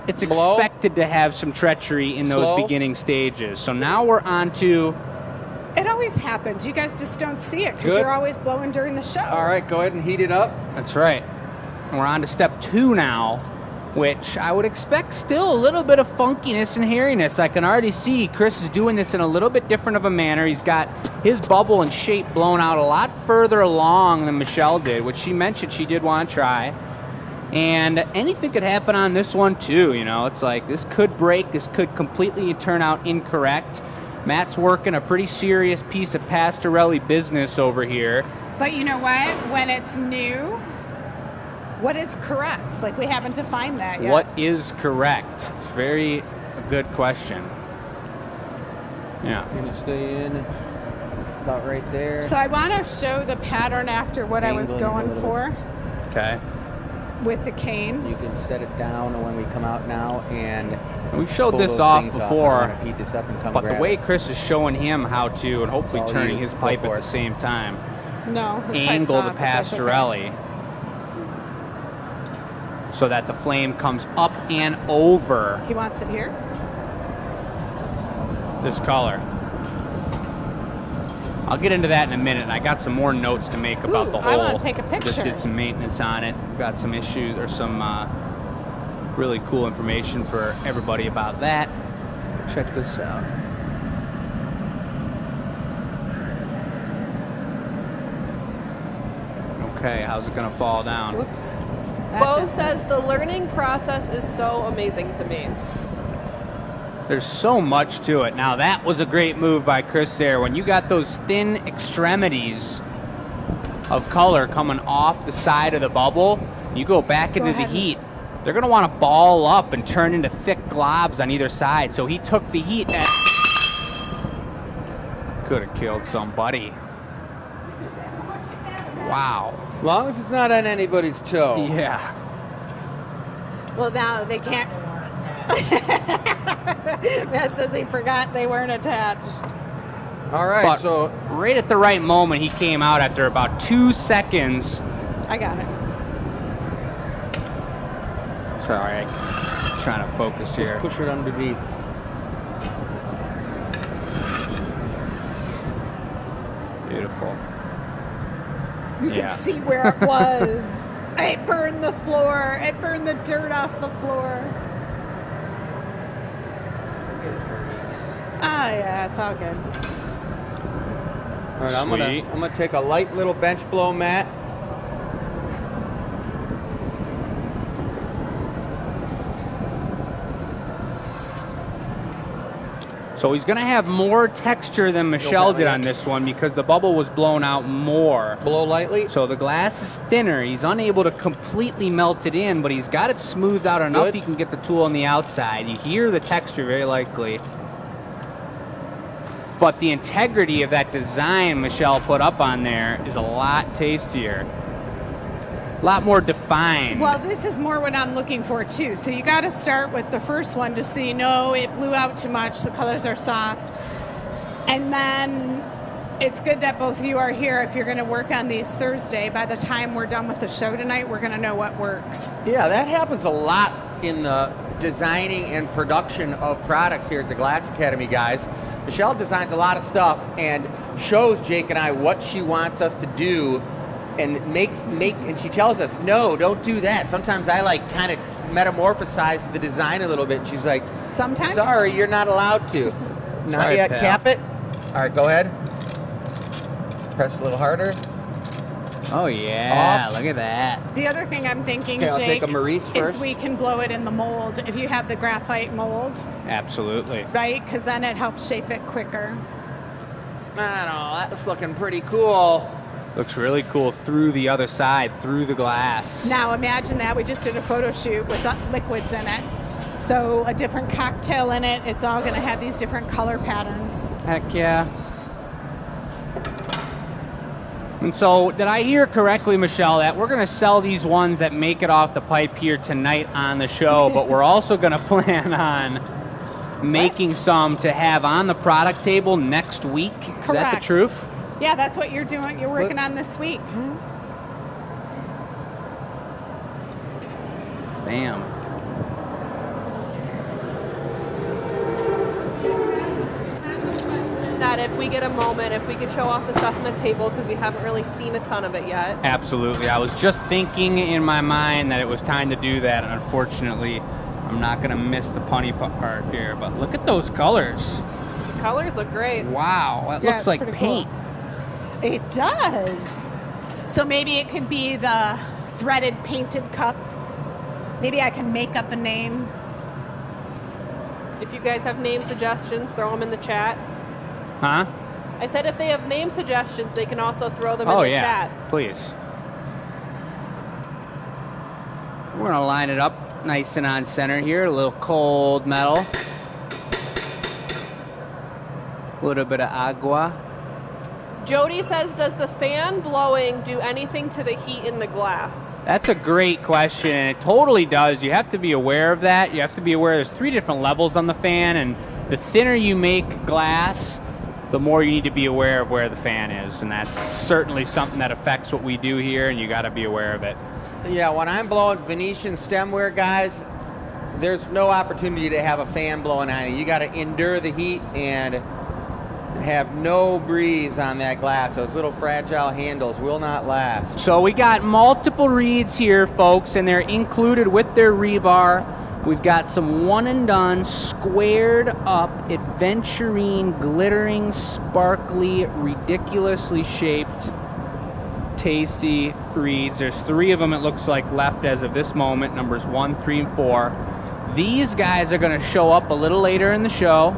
it's Blow. expected to have some treachery in those Slow. beginning stages. So now we're on to It always happens. You guys just don't see it because Good. you're always blowing during the show. All right, go ahead and heat it up. That's right. And we're on to step two now, which I would expect still a little bit of funkiness and hairiness. I can already see Chris is doing this in a little bit different of a manner. He's got his bubble and shape blown out a lot further along than Michelle did, which she mentioned she did want to try. And anything could happen on this one too, you know. It's like this could break, this could completely turn out incorrect. Matt's working a pretty serious piece of Pastorelli business over here. But you know what? When it's new, what is correct? Like, we haven't defined that yet. What is correct? It's very a good question. Yeah. Gonna stay in. about right there. So I want to show the pattern after what I was Angling a going little for Okay. with the cane. You can set it down when we come out now and We've showed pull this those off things before, I wanna heat this up and come but the grab way it. Chris is showing him how to, and hopefully It's all turning you. his Go pipe for at it. the same time, No, his pipe's angle the off, but that's okay. pastorelli so that the flame comes up and over He wants it here. this color. I'll get into that in a minute, and I got some more notes to make about Ooh, the I hole. wanna take a picture. Just did some maintenance on it. Got some issues or some really cool information for everybody about that. Check this out. Okay, how's it gonna fall down? Whoops. Bo didn't- says the learning process is so amazing to me. There's so much to it. Now that was a great move by Chris there. When you got those thin extremities of color coming off the side of the bubble, you go back into the ahead and- heat. They're gonna want to ball up and turn into thick globs on either side. So he took the heat and could have killed somebody. Wow. As long as it's not on anybody's toe. Yeah. Well, now they can't. Matt says he forgot they weren't attached. All right, But so right at the right moment, he came out after about 2 seconds. I got it. Sorry, I'm trying to focus just here. push it underneath. Beautiful. You Yeah. can see where it was. It burned the floor. It burned the dirt off the floor. Oh yeah, it's all good. All right, Sweet. I'm gonna take a light little bench blow mat. So he's going to have more texture than Michelle did on this one because the bubble was blown out more. Blow lightly. So the glass is thinner. He's unable to completely melt it in, but he's got it smoothed out enough Good. he can get the tool on the outside. You hear the texture very likely. But the integrity of that design Michelle put up on there is a lot tastier. A lot more defined. Well, this is more what I'm looking for too. So you got to start with the first one to see, no, it blew out too much. The colors are soft. And then it's good that both of you are here. If you're going to work on these Thursday, by the time we're done with the show tonight, we're going to know what works. Yeah, that happens a lot in the designing and production of products here at the Glass Academy, guys. Michelle designs a lot of stuff and shows Jake and I what she wants us to do, and and she tells us, no, don't do that. Sometimes I like kind of metamorphosize the design a little bit. And she's like, Sometimes? sorry, you're not allowed to. Not Sorry, yet. pal. Cap it. All right, go ahead. Press a little harder. Oh, yeah. Off. Look at that. The other thing I'm thinking, Okay, I'll Jake, take a Maurice is first. we can blow it in the mold if you have the graphite mold, Absolutely. right? Because then it helps shape it quicker. I don't know. That was looking pretty cool. Looks really cool through the other side, through the glass. Now imagine that we just did a photo shoot with liquids in it. So a different cocktail in it. It's all going to have these different color patterns. Heck yeah. And so, did I hear correctly, Michelle, that we're going to sell these ones that make it off the pipe here tonight on the show, but we're also going to plan on making some to have on the product table next week? Is that the Correct. truth? Yeah, that's what you're doing. You're working on this week. Bam. That if we get a moment, if we could show off the stuff on the table, because we haven't really seen a ton of it yet. Absolutely. I was just thinking in my mind that it was time to do that, and unfortunately, I'm not going to miss the punny part here. But look at those colors. The colors look great. Wow, that Yeah, looks it's like pretty paint. cool. It does. So maybe it could be the threaded painted cup. Maybe I can make up a name. If you guys have name suggestions, throw them in the chat. Huh? I said if they have name suggestions, they can also throw them Oh, in the yeah. chat. Please. We're going to line it up nice and on center here. A little cold metal. A little bit of agua. Jody says, does the fan blowing do anything to the heat in the glass? That's a great question. It totally does. You have to be aware of that. You have to be aware there's 3 different levels on the fan, and the thinner you make glass, the more you need to be aware of where the fan is. And that's certainly something that affects what we do here, and you got to be aware of it. Yeah, when I'm blowing Venetian stemware, guys, there's no opportunity to have a fan blowing on you. You got to endure the heat and have no breeze on that glass. Those little fragile handles will not last. So we got multiple reeds here, folks, and they're included with their rebar. We've got some one and done, squared up, adventurine, glittering, sparkly, ridiculously shaped, tasty reeds. There's 3 of them, it looks like, left as of this moment, numbers 1, 3, and 4. These guys are going to show up a little later in the show.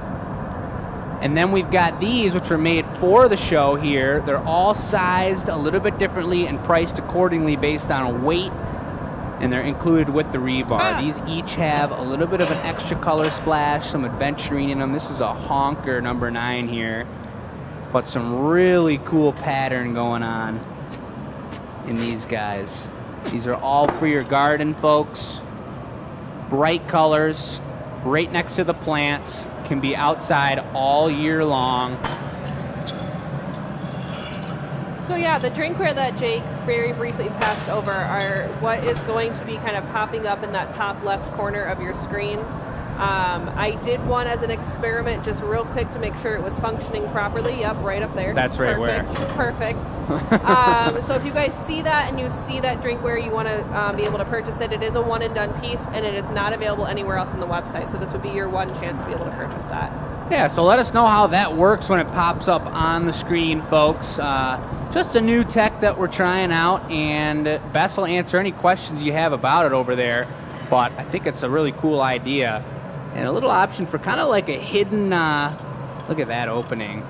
And then we've got these, which are made for the show here. They're all sized a little bit differently and priced accordingly based on weight, and they're included with the rebar. These each have a little bit of an extra color splash, some adventurine in them. This is a honker number 9 here, but some really cool pattern going on in these guys. These are all for your garden, folks. Bright colors, right next to the plants. Can be outside all year long. So yeah, the drinkware that Jake very briefly passed over are what is going to be kind of popping up in that top left corner of your screen. I did one as an experiment just real quick to make sure it was functioning properly. Yep, right up there. That's right Perfect. So if you guys see that and you see that drinkware, you want to be able to purchase it. It is a one and done piece, and it is not available anywhere else on the website. So this would be your one chance to be able to purchase that. Yeah, so let us know how that works when it pops up on the screen, folks. Just a new tech that we're trying out, and Bess will answer any questions you have about it over there. But I think it's a really cool idea. And a little option for kind of like a hidden, look at that opening,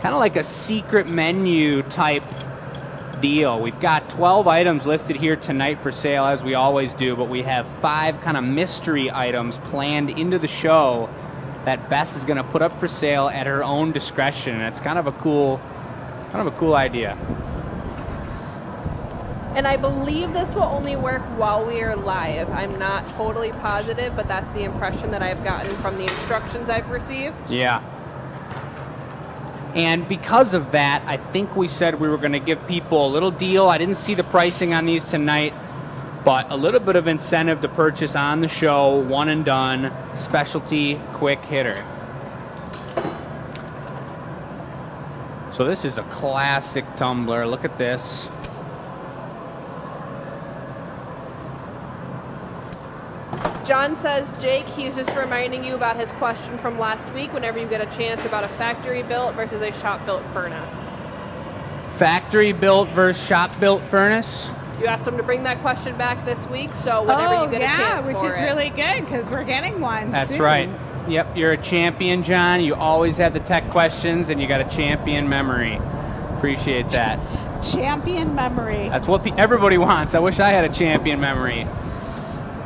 kind of like a secret menu type deal. We've got 12 items listed here tonight for sale, as we always do, but we have 5 kind of mystery items planned into the show that Bess is going to put up for sale at her own discretion. And it's kind of a cool idea. And I believe this will only work while we are live. I'm not totally positive, but that's the impression that I've gotten from the instructions I've received. Yeah. And because of that, I think we said we were going to give people a little deal. I didn't see the pricing on these tonight, but a little bit of incentive to purchase on the show, one and done, specialty quick hitter. So this is a classic tumbler. Look at this. John says, Jake, he's just reminding you about his question from last week whenever you get a chance about a factory-built versus a shop-built furnace. Factory-built versus shop-built furnace? You asked him to bring that question back this week, so whenever you get a chance which is really good because we're getting one That's soon. right. Yep, you're a champion, John. You always have the tech questions, and you got a champion memory. Appreciate that. Champion memory. That's what everybody wants. I wish I had a champion memory.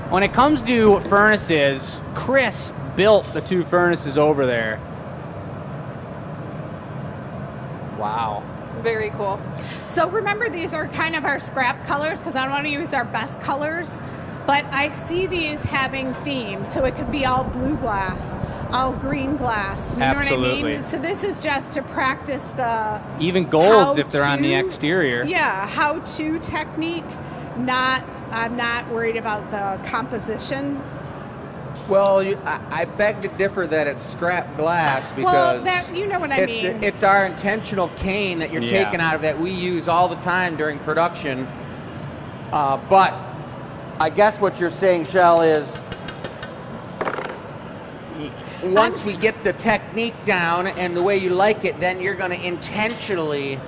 When it comes to furnaces, Chris built the 2 furnaces over there. Wow. Very cool. So remember, these are kind of our scrap colors because I don't want to use our best colors, but I see these having themes. So it could be all blue glass, all green glass. You know what I mean? So this is just to practice the even golds if they're on the exterior. Yeah, how-to technique. I'm not worried about the composition. Well, I beg to differ that it's scrap glass because you know what I mean. It's our intentional cane that you're taking out of that we use all the time during production. But I guess what you're saying, Shell, is once we get the technique down and the way you like it, then you're going to intentionally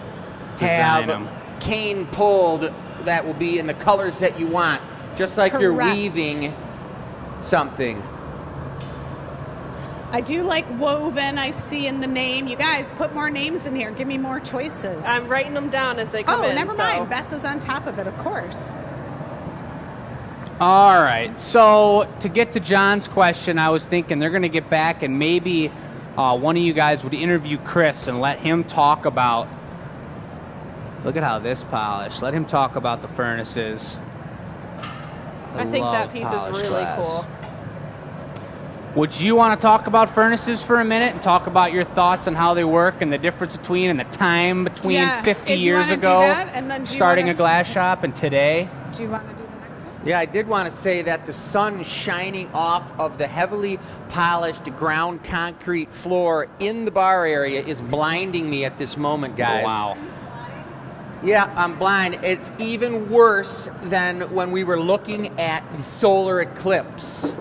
have cane pulled that will be in the colors that you want, just like you're weaving something. I do like woven. I see in the name. You guys put more names in here. Give me more choices. I'm writing them down as they come in. Oh, never mind. Bess is on top of it, of course. All right. So to get to John's question, I was thinking they're going to get back and maybe one of you guys would interview Chris and let him talk about Look at how this polished. Let him talk about the furnaces. I think love that piece is polished really glass. cool. Would you want to talk about furnaces for a minute and talk about your thoughts on how they work and the difference between and the time between Yeah, 50 if you years wanna do ago, that, and then do you starting wanna a glass shop, and today? Do you want to do the next one? Yeah, I did want to say that the sun shining off of the heavily polished ground concrete floor in the bar area is blinding me at this moment, guys. Oh, wow. Yeah, I'm blind. It's even worse than when we were looking at the solar eclipse.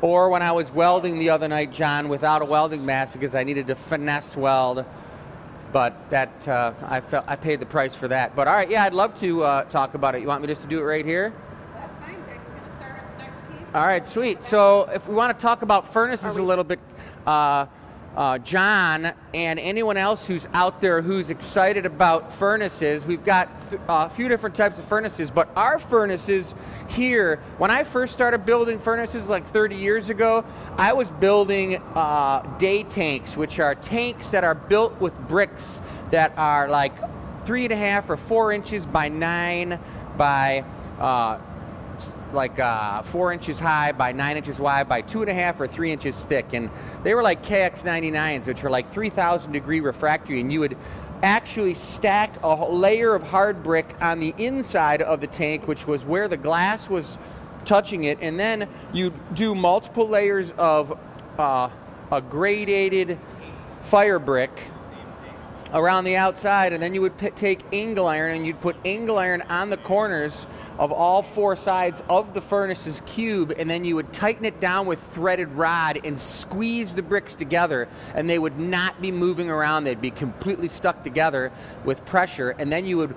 Or when I was welding the other night, John, without a welding mask because I needed to finesse weld. But that I paid the price for that. But all right, yeah, I'd love to talk about it. You want me just to do it right here? That's fine. Jake's going to start with the next piece. All right, sweet. So if we want to talk about furnaces a little bit, John and anyone else who's out there who's excited about furnaces, we've got a few different types of furnaces, but our furnaces here, when I first started building furnaces like 30 years ago, I was building day tanks, which are tanks that are built with bricks that are like 3.5 or 4 inches by 9 by 4 inches high by 9 inches wide by 2.5 or 3 inches thick, and they were like KX99s, which are like 3,000 degree refractory, and you would actually stack a layer of hard brick on the inside of the tank, which was where the glass was touching it, and then you do multiple layers of a gradated fire brick around the outside, and then you would take angle iron and you'd put angle iron on the corners of all 4 sides of the furnace's cube, and then you would tighten it down with threaded rod and squeeze the bricks together, and they would not be moving around. They'd be completely stuck together with pressure, and then you would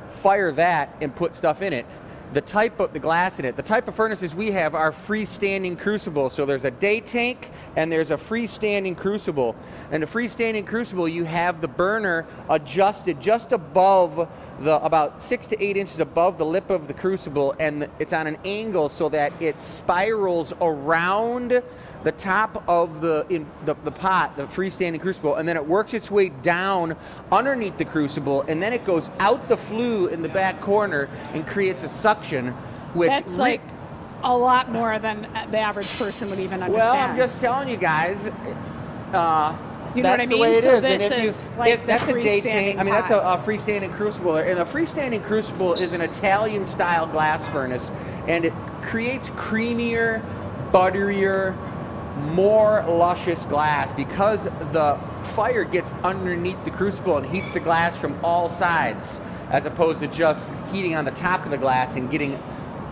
fire that and put stuff in it. The type of the glass in it, the type of furnaces we have are freestanding crucibles. So there's a day tank and there's a freestanding crucible. And the freestanding crucible, you have the burner adjusted just above about 6 to 8 inches above the lip of the crucible, and it's on an angle so that it spirals around the top of the pot, the freestanding crucible, and then it works its way down underneath the crucible, and then it goes out the flue in the back corner and creates a suction, which That's like a lot more than the average person would even understand. well, I'm just telling you guys. You know what I That's mean? the way it So is. And this if is like the that's a day tank. freestanding I mean, that's pot. a freestanding crucible. And a freestanding crucible is an Italian-style glass furnace, and it creates creamier, butterier, more luscious glass because the fire gets underneath the crucible and heats the glass from all sides, as opposed to just heating on the top of the glass and getting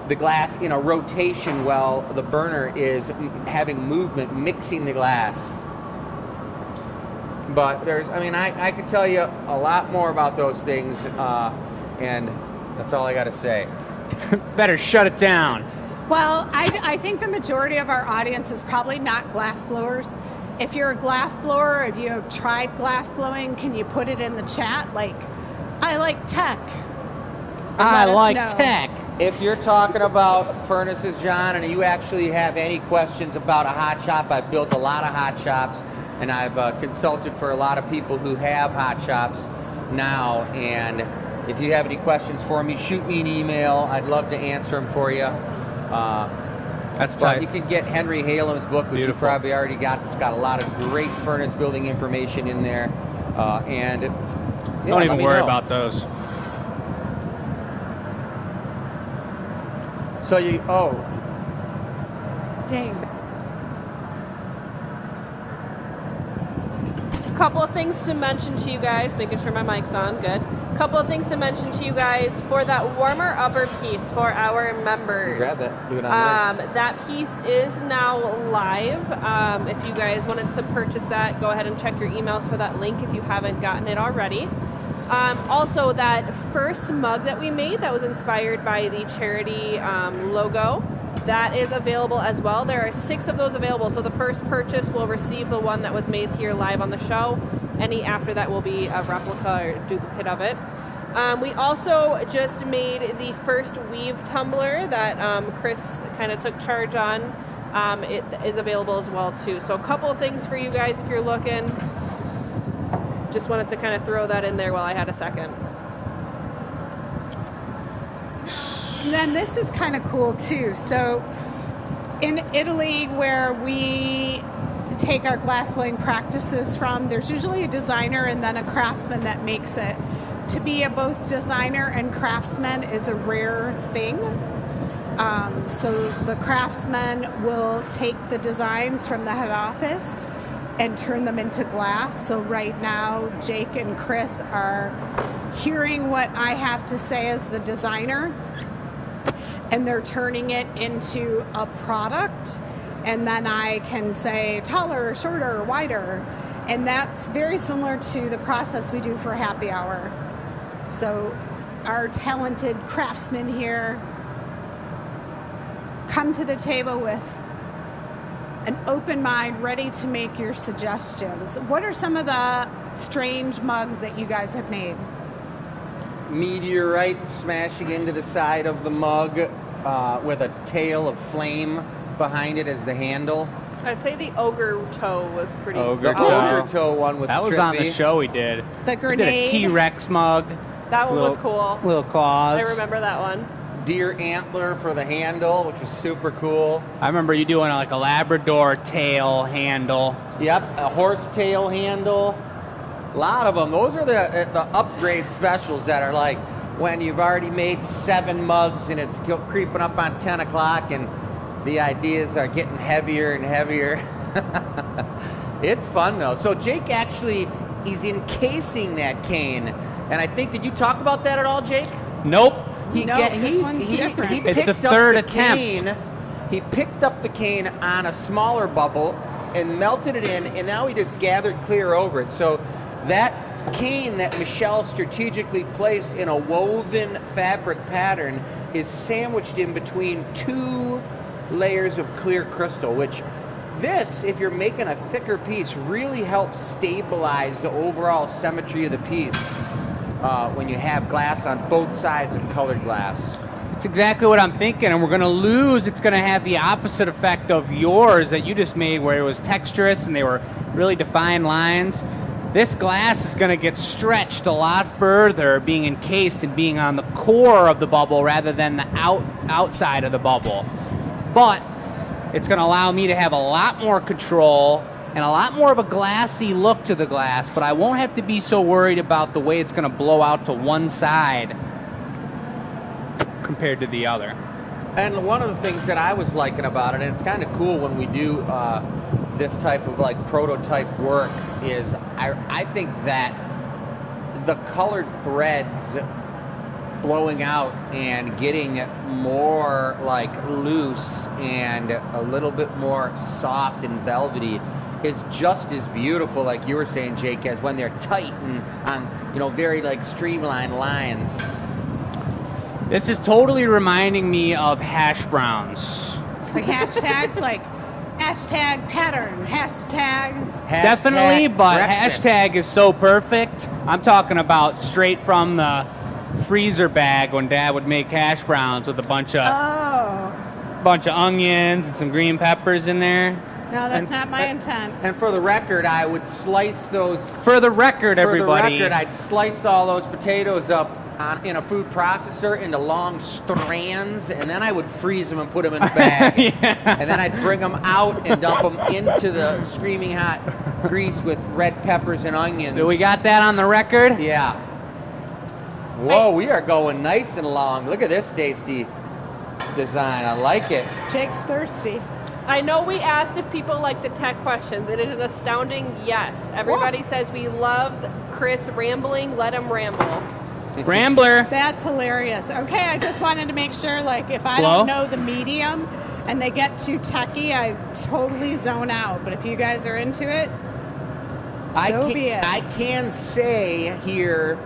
the glass in a rotation while the burner is having movement, mixing the glass. But I could tell you a lot more about those things, and that's all I got to say. Better shut it down. Well, I think the majority of our audience is probably not glass blowers. If you're a glass blower, if you have tried glass blowing, can you put it in the chat? Like, I like tech. And I let us like know. tech. If you're talking about furnaces, John, and you actually have any questions about a hot shop, I've built a lot of hot shops, and I've consulted for a lot of people who have hot shops now. And if you have any questions for me, shoot me an email. I'd love to answer them for you. That's But tight. you can get Henry Halem's book, which Beautiful. you probably already got. It's got a lot of great furnace building information in there. And yeah, Don't let even me worry know. about those. So Dang. Couple of things to mention to you guys, making sure my mic's on, good. Couple of things to mention to you guys for that warmer upper piece for our members. grab that. Do it on there. That piece is now live. If you guys wanted to purchase that, go ahead and check your emails for that link if you haven't gotten it already. Also, that first mug that we made that was inspired by the charity logo, that is available as well. There are 6 of those available, so the first purchase will receive the one that was made here live on the show. Any after that will be a replica or duplicate of it. We also just made the first weave tumbler that Chris kind of took charge on. It is available as well too. So a couple of things for you guys if you're looking. just wanted to kind of throw that in there while I had a second. And then this is kind of cool too. So in Italy, where we take our glassblowing practices from, there's usually a designer and then a craftsman that makes it. To be a both designer and craftsman is a rare thing. So the craftsman will take the designs from the head office and turn them into glass. So right now, Jake and Chris are hearing what I have to say as the designer, and they're turning it into a product, and then I can say taller, shorter, wider, and that's very similar to the process we do for happy hour. So our talented craftsmen here come to the table with an open mind, ready to make your suggestions. What are some of the strange mugs that you guys have made? Meteorite smashing into the side of the mug with a tail of flame behind it as the handle. I'd say the ogre toe was pretty. Ogre The toe. ogre toe one was That was trippy. on the show we did. The We did grenade. a T-Rex mug. That one was Little- cool. Little claws. I remember that one. Deer antler for the handle, which was super cool. I remember you doing like a Labrador tail handle. Yep, a horse tail handle. A lot of them. Those are the upgrade specials that are like when you've already made 7 mugs and it's creeping up on 10 o'clock and the ideas are getting heavier and heavier. It's fun though. So Jake actually is encasing that cane. And I think, did you talk about that at all, Jake? Nope. This one's different. He It's the picked up third the attempt. cane. He picked up the cane on a smaller bubble and melted it in, and now he just gathered clear over it. So that cane that Michelle strategically placed in a woven fabric pattern is sandwiched in between 2 layers of clear crystal, which this, if you're making a thicker piece, really helps stabilize the overall symmetry of the piece when you have glass on both sides of colored glass. It's exactly what I'm thinking, and we're going to lose. It's going to have the opposite effect of yours that you just made, where it was texturous and they were really defined lines. This glass is going to get stretched a lot further, being encased and being on the core of the bubble rather than the outside of the bubble. But it's going to allow me to have a lot more control and a lot more of a glassy look to the glass, but I won't have to be so worried about the way it's going to blow out to one side compared to the other. And one of the things that I was liking about it, and it's kind of cool when we do this type of like prototype work, is I think that the colored threads blowing out and getting more like loose and a little bit more soft and velvety is just as beautiful, like you were saying, Jake, as when they're tight and on, you know, very like streamlined lines. This is totally reminding me of hash browns. Like hashtags, like hashtag pattern, hashtag. Definitely, but breakfast. hashtag is so perfect. I'm talking about straight from the freezer bag when Dad would make hash browns with a bunch of onions and some green peppers in there. No, that's not my intent. And for the record, I would slice those. For the record, everybody. For the record, I'd slice all those potatoes up in a food processor into long strands, and then I would freeze them and put them in a bag. Yeah. And then I'd bring them out and dump them into the screaming hot grease with red peppers and onions. Do we got that on the record? Yeah. Whoa, we are going nice and long. Look at this tasty design. I like it. Jake's thirsty. I know we asked if people like the tech questions. It is an astounding yes. Everybody says we loved Chris rambling. Let him ramble. Rambler. That's hilarious. Okay, I just wanted to make sure, like, if I Hello? don't know the medium and they get too techie, I totally zone out. But if you guys are into it, so be it. I can say here,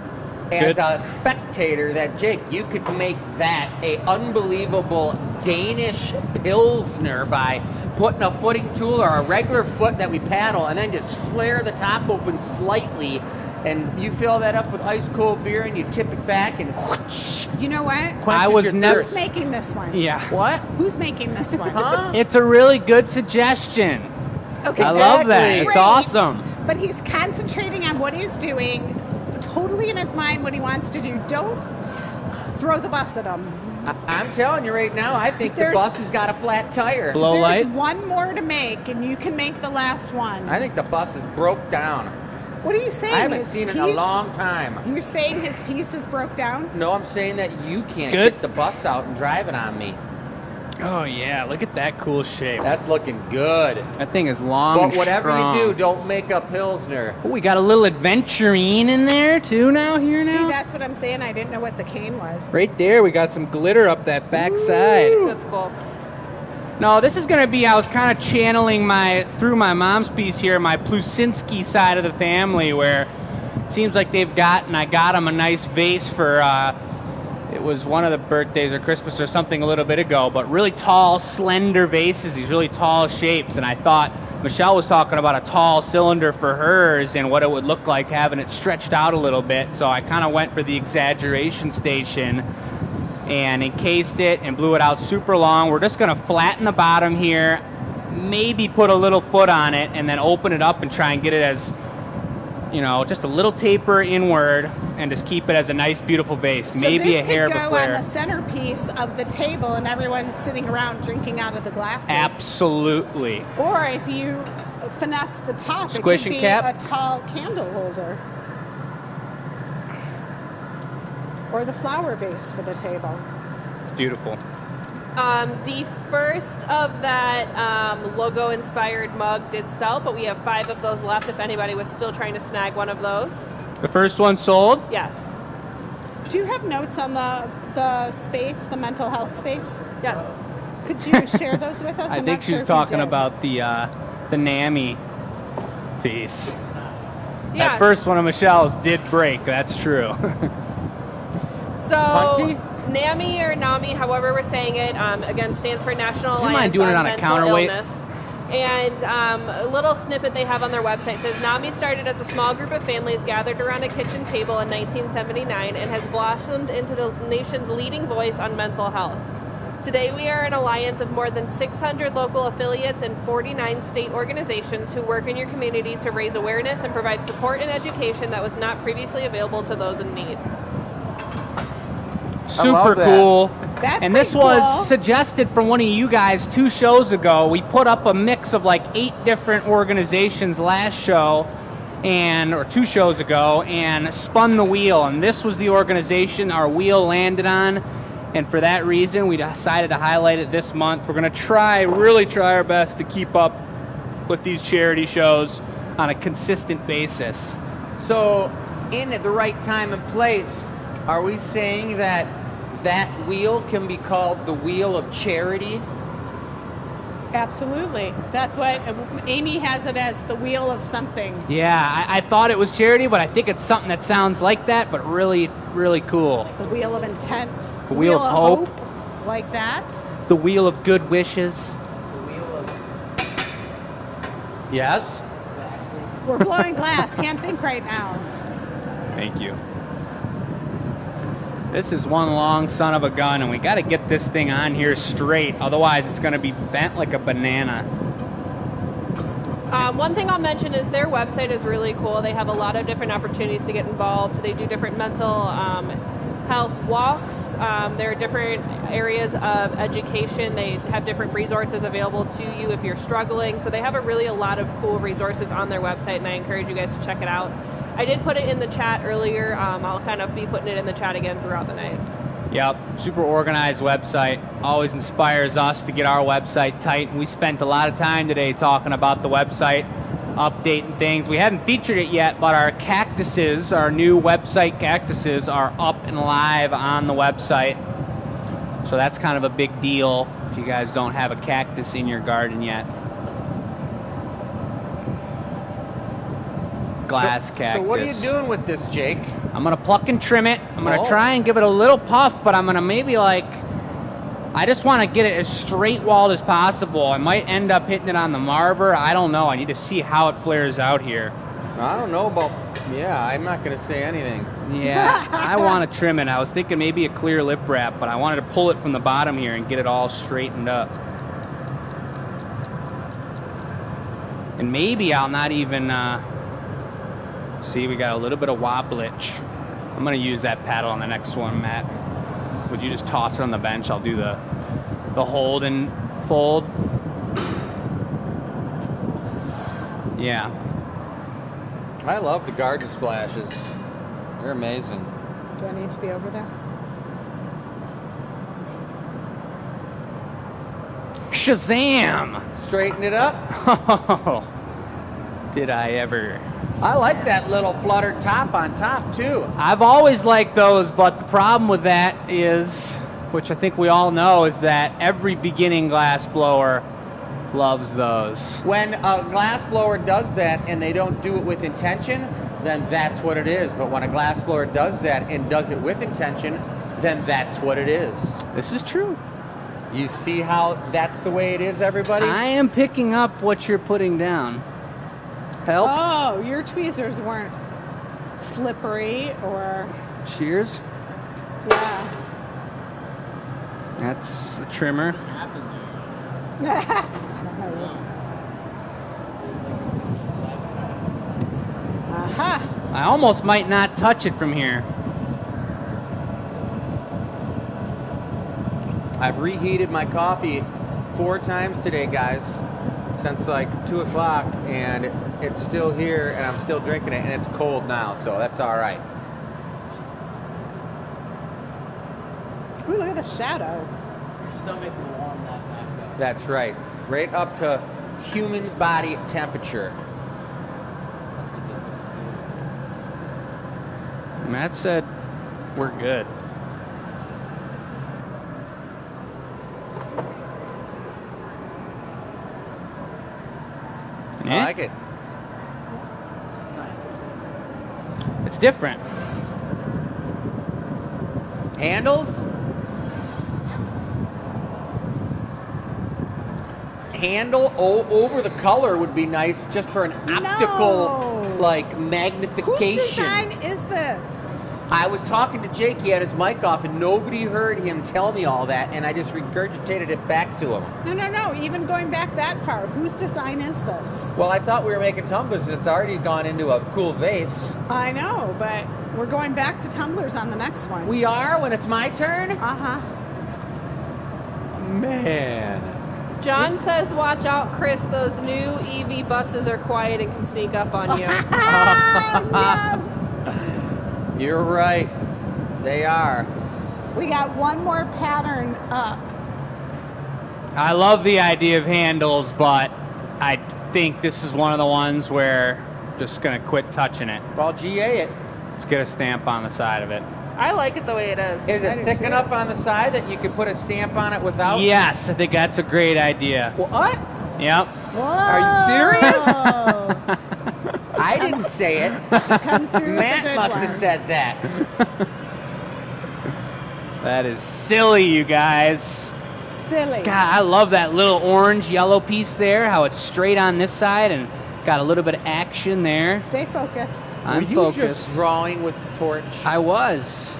as Good. a spectator, that Jake, you could make that a unbelievable Danish Pilsner by putting a footing tool or a regular foot that we paddle and then just flare the top open slightly, and you fill that up with ice cold beer and you tip it back and whoosh, You know what? I quenches was your never- Who's thirst. making this one? Yeah. What? Who's making this one? Huh? It's a really good suggestion. Okay, I love that. Exactly. It's great. awesome. but he's concentrating on what he's doing, totally in his mind what he wants to do. Don't throw the bus at him. I'm telling you right now, I think the There's- bus has got a flat tire. Blow There's light. one more to make, and you can make the last one. I think the bus is broke down. What are you saying? I haven't His seen it in a piece- long time. You're saying his pieces broke down? No, I'm saying that you can't Good. get the bus out and drive it on me. Oh yeah, look at that cool shape. That's looking good. That thing is long But and whatever strong. you do, don't make a Pilsner. Oh, we got a little adventurine in there too now, here See, now. that's what I'm saying. I didn't know what the cane was. Right there, we got some glitter up that backside. That's cool. No, this is going to be, I was kind of channeling through my mom's piece here, my Plusinski side of the family, where it seems like I got them a nice vase for, it was one of the birthdays or Christmas or something a little bit ago, but really tall, slender vases, these really tall shapes, and I thought Michelle was talking about a tall cylinder for hers and what it would look like having it stretched out a little bit, so I kind of went for the exaggeration station and encased it and blew it out super long. We're just gonna flatten the bottom here, maybe put a little foot on it, and then open it up and try and get it as, just a little taper inward and just keep it as a nice, beautiful vase. Maybe a hair of a So this could go flare. on the centerpiece of the table and everyone's sitting around drinking out of the glasses. Absolutely. Or if you finesse the top, Squish it could and be cap? a tall candle holder. Or the flower vase for the table. Beautiful. The first of that logo-inspired mug did sell, but we have 5 of those left if anybody was still trying to snag one of those. The first one sold. Yes. Do you have notes on the space, the mental health space? Yes. Could you share those with us? I I'm think not she sure was if you talking did. about the NAMI piece. Yeah. That first one of Michelle's did break. That's true. So, Hunty? NAMI or NAMI, however we're saying it, again, stands for National Do you Alliance mind doing it on a Mental counterweight? Illness. And a little snippet they have on their website says, NAMI started as a small group of families gathered around a kitchen table in 1979 and has blossomed into the nation's leading voice on mental health. Today we are an alliance of more than 600 local affiliates and 49 state organizations who work in your community to raise awareness and provide support and education that was not previously available to those in need. Super that. cool. That's And this pretty cool. was suggested from one of you guys 2 shows ago. We put up a mix of like 8 different organizations last show or 2 shows ago and spun the wheel. And this was the organization our wheel landed on. And for that reason, we decided to highlight it this month. We're going to really try our best to keep up with these charity shows on a consistent basis. So, in at the right time and place, are we saying that wheel can be called the wheel of charity? Absolutely. That's what Amy has it as, the wheel of something. Yeah, I thought it was charity, but I think it's something that sounds like that, but really, really cool. The wheel of intent. The wheel of hope. Like that. The wheel of good wishes. Yes. We're blowing glass. Can't think right now. Thank you. This is one long son of a gun, and we got to get this thing on here straight. Otherwise, it's going to be bent like a banana. One thing I'll mention is their website is really cool. They have a lot of different opportunities to get involved. They do different mental health walks. There are different areas of education. They have different resources available to you if you're struggling. So they have a lot of cool resources on their website, and I encourage you guys to check it out. I did put it in the chat earlier. I'll kind of be putting it in the chat again throughout the night. Yep, super organized website. Always inspires us to get our website tight. And we spent a lot of time today talking about the website, updating things. We haven't featured it yet, but our cactuses, our new website cactuses, are up and live on the website. So that's kind of a big deal if you guys don't have a cactus in your garden yet. Glass cactus. So what are you doing with this, Jake? I'm going to pluck and trim it. I'm going to Oh. try and give it a little puff, but I'm going to maybe I just want to get it as straight walled as possible. I might end up hitting it on the marver. I don't know. I need to see how it flares out here. I don't know about, I'm not going to say anything. Yeah, I want to trim it. I was thinking maybe a clear lip wrap, but I wanted to pull it from the bottom here and get it all straightened up. And maybe I'll not even See, we got a little bit of wobblage. I'm gonna use that paddle on the next one, Matt. Would you just toss it on the bench? I'll do the hold and fold. Yeah. I love the garden splashes. They're amazing. Do I need to be over there? Shazam! Straighten it up. Oh, did I ever? I like that little fluttered top on top too. I've always liked those, but the problem with that is, which I think we all know, is that every beginning glass blower loves those. When a glass blower does that and they don't do it with intention, then that's what it is. But when a glass blower does that and does it with intention, then that's what it is. This is true. You see how that's the way it is, everybody? I am picking up what you're putting down. Help. Oh, your tweezers weren't slippery or... Cheers. Yeah. That's the trimmer. Aha. I almost might not touch it from here. I've reheated my coffee 4 times today, guys, since like 2 o'clock, and it's still here, and I'm still drinking it, and it's cold now, so that's all right. Ooh, look at the shadow. Your stomach will warm that back up. That's right. Right up to human body temperature. Matt said we're good. I like it. It's different. Handles? Handle over the color would be nice just for an optical, No. like, Whose magnification. design is this? I was talking to Jake, he had his mic off, and nobody heard him tell me all that, and I just regurgitated it back to him. No. Even going back that far, whose design is this? Well, I thought we were making tumblers, and it's already gone into a cool vase. I know, but we're going back to tumblers on the next one. We are when it's my turn? Uh-huh. Man. John says, watch out, Chris. Those new EV buses are quiet and can sneak up on you. Yes! You're right. They are. We got one more pattern up. I love the idea of handles, but I think this is one of the ones where I'm just gonna quit touching it. Well, GA it. Let's get a stamp on the side of it. I like it the way it is. Is I it do thick too. enough on the side that you could put a stamp on it without? Yes, I think that's a great idea. What? Yep. Are you serious? Whoa. I didn't say it. Comes through with the Matt good must one. have said that. That is silly, you guys. Silly. God, I love that little orange yellow piece there, how it's straight on this side and got a little bit of action there. Stay focused. I'm Were you focused. just drawing with the torch? I was.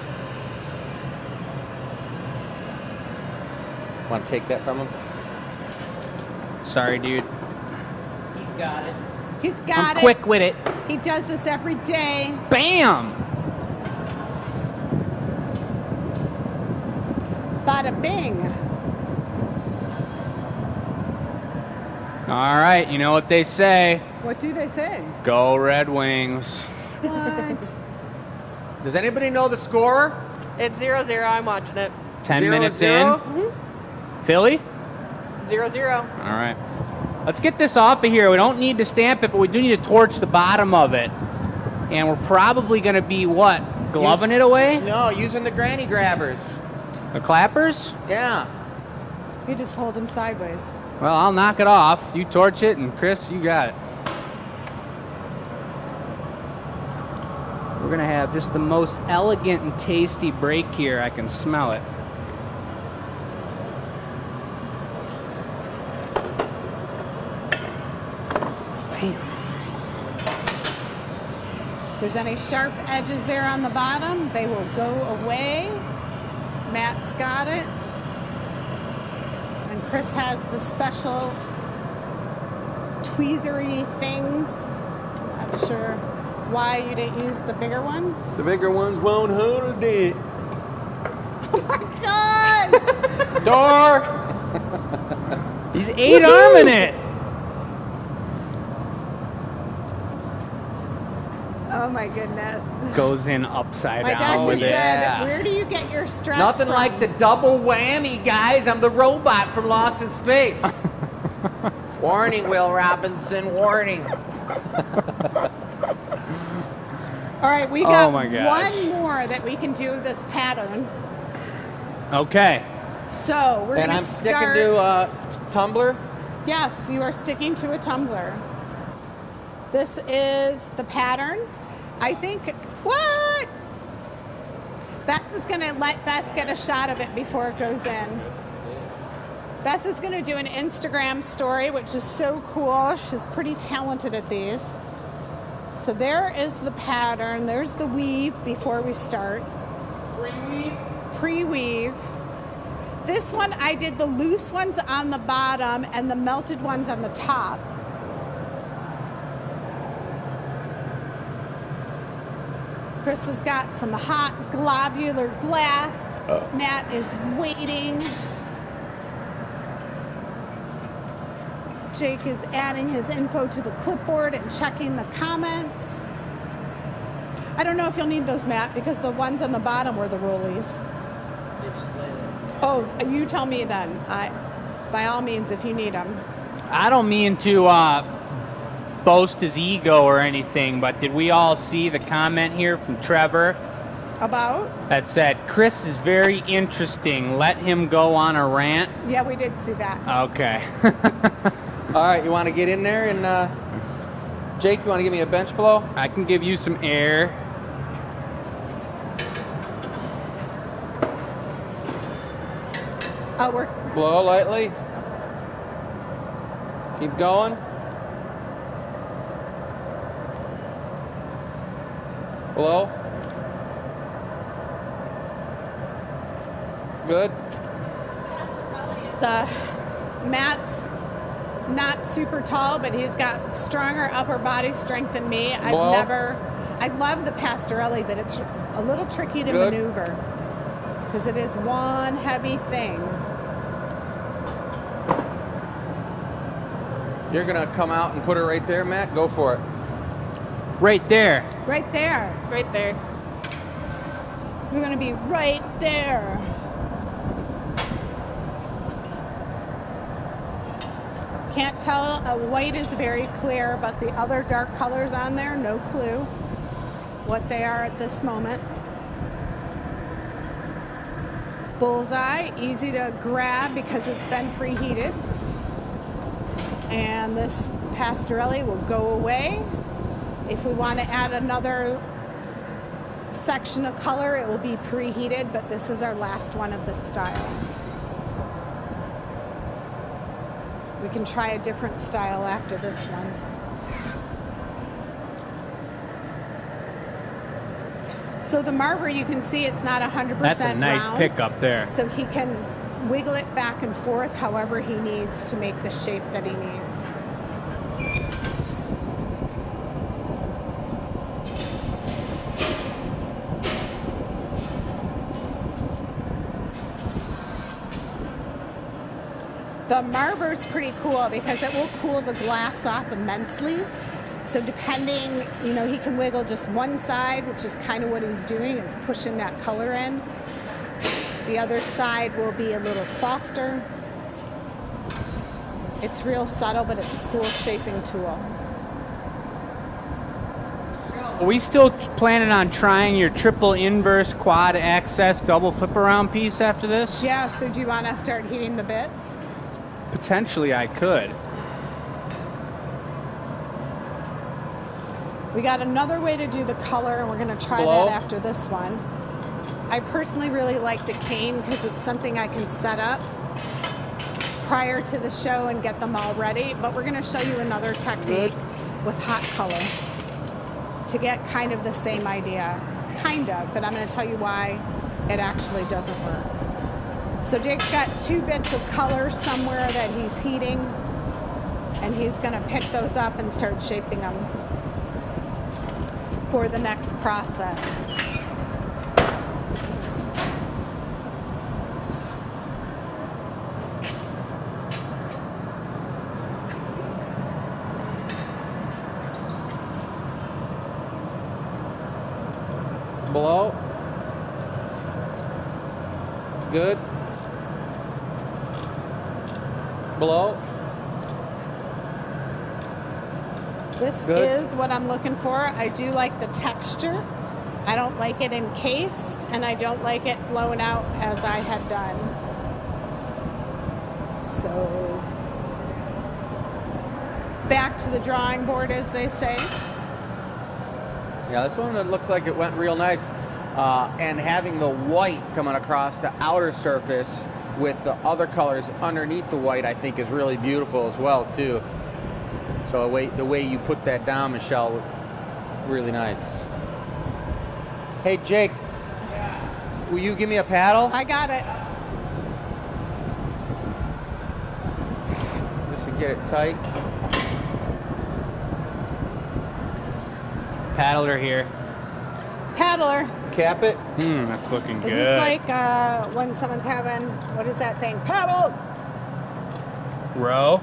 Want to take that from him? Sorry, dude. He's got it. He's got I'm it. quick with it. He does this every day. Bam! Bada bing. All right, you know what they say. What do they say? Go Red Wings. What? Does anybody know the score? It's 0-0. I'm watching it. 10 0-0? minutes in. Philly? 0-0. All right. Let's get this off of here. We don't need to stamp it, but we do need to torch the bottom of it. And we're probably going to be, what, gloving it away? No, using the granny grabbers. The clappers? Yeah. You just hold him sideways. Well, I'll knock it off. You torch it, and Chris, you got it. We're going to have just the most elegant and tasty break here. I can smell it. Bam. If there's any sharp edges there on the bottom, they will go away. Matt's got it. And Chris has the special tweezery things. I'm sure Why you didn't use the bigger ones? The bigger ones won't hold it. Oh my God! Door! He's 8-arming it. Oh my goodness. Goes in upside My down doctor with said, it. where do you get your stress Nothing from? like the double whammy, guys. I'm the robot from Lost in Space. Warning, Will Robinson, warning. All right, we got Oh my gosh. one more that we can do this pattern. Okay. So we're And gonna I'm start. sticking to tumbler. Yes, you are sticking to a tumbler. This is the pattern. I think, what? Bess is gonna let Bess get a shot of it before it goes in. Bess is gonna do an Instagram story, which is so cool. She's pretty talented at these. So there is the pattern. There's the weave before we start. Pre-weave? Pre-weave. This one, I did the loose ones on the bottom and the melted ones on the top. Chris has got some hot globular glass. Matt is waiting. Jake is adding his info to the clipboard and checking the comments. I don't know if you'll need those, Matt, because the ones on the bottom were the rollies. Oh, you tell me then. By all means, if you need them. I don't mean to boast his ego or anything, but did we all see the comment here from Trevor About? that said, Chris is very interesting. Let him go on a rant? Yeah, we did see that. Okay. All right, you want to get in there and Jake, you want to give me a bench blow? I can give you some air. We're Blow lightly. Keep going. Blow. Good. Matt's not super tall, but he's got stronger upper body strength than me. I love the pastorelli, but it's a little tricky to Good. maneuver because it is one heavy thing. You're gonna come out and put it right there, Matt. Go for it. Right there. Right there. Right there. We're gonna be right there. Can't tell, white is very clear, but the other dark colors on there, no clue what they are at this moment. Bullseye, easy to grab because it's been preheated. And this pastorelli will go away. If we want to add another section of color, it will be preheated, but this is our last one of this style. We can try a different style after this one. So the marver, you can see it's not 100% That's a nice round, pickup there. so he can wiggle it back and forth however he needs to make the shape that he needs. The marver's pretty cool because it will cool the glass off immensely. So depending, you know, he can wiggle just one side, which is kind of what he's doing, is pushing that color in. The other side will be a little softer. It's real subtle, but it's a cool shaping tool. Are we still planning on trying your triple inverse quad access double flip around piece after this? Yeah, so do you want to start heating the bits? Potentially I could. We got another way to do the color, and we're going to try Blow. that after this one. I personally really like the cane because it's something I can set up prior to the show and get them all ready. But we're going to show you another technique with hot color to get kind of the same idea. Kind of, but I'm going to tell you why it actually doesn't work. So Jake's got 2 bits of color somewhere that he's heating, and he's going to pick those up and start shaping them. for the next process. Below. Good. Below. This Good. is what I'm looking for. I do like the texture. I don't like it encased, and I don't like it blown out as I had done. So, back to the drawing board, as they say. Yeah, this one it looks like it went real nice. And having the white coming across the outer surface with the other colors underneath the white, I think is really beautiful as well, too. So the way you put that down, Michelle, really nice. Hey, Jake. Yeah. Will you give me a paddle? I got it. Just to get it tight. Paddler here. Paddler. Cap it. That's looking Is good. this like when someone's having, what is that thing? Paddle! Row?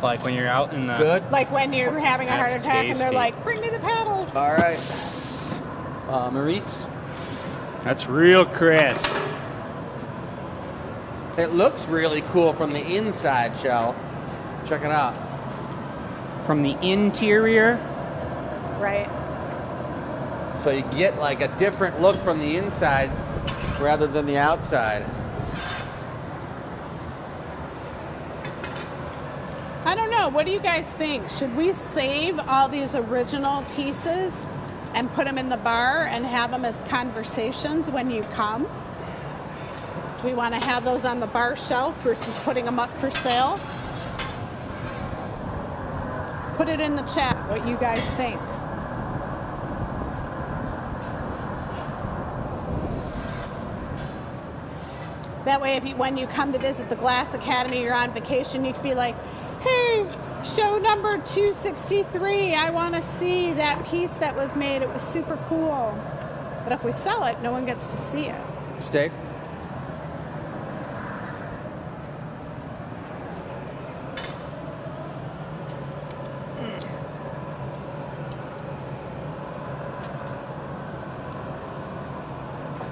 Like when you're out in the... Good. Like when you're having a heart That's attack and they're tasty. like, bring me the paddles. All right. Maurice? That's real crisp. It looks really cool from the inside, Shell. Check it out. From the interior, Right. So you get like a different look from the inside rather than the outside. I don't know. What do you guys think? Should we save all these original pieces and put them in the bar and have them as conversations when you come? Do we want to have those on the bar shelf versus putting them up for sale? Put it in the chat what you guys think. That way, when you come to visit the Glass Academy, you're on vacation, you could be like, hey, show number 263. I want to see that piece that was made. It was super cool. But if we sell it, no one gets to see it. Steak.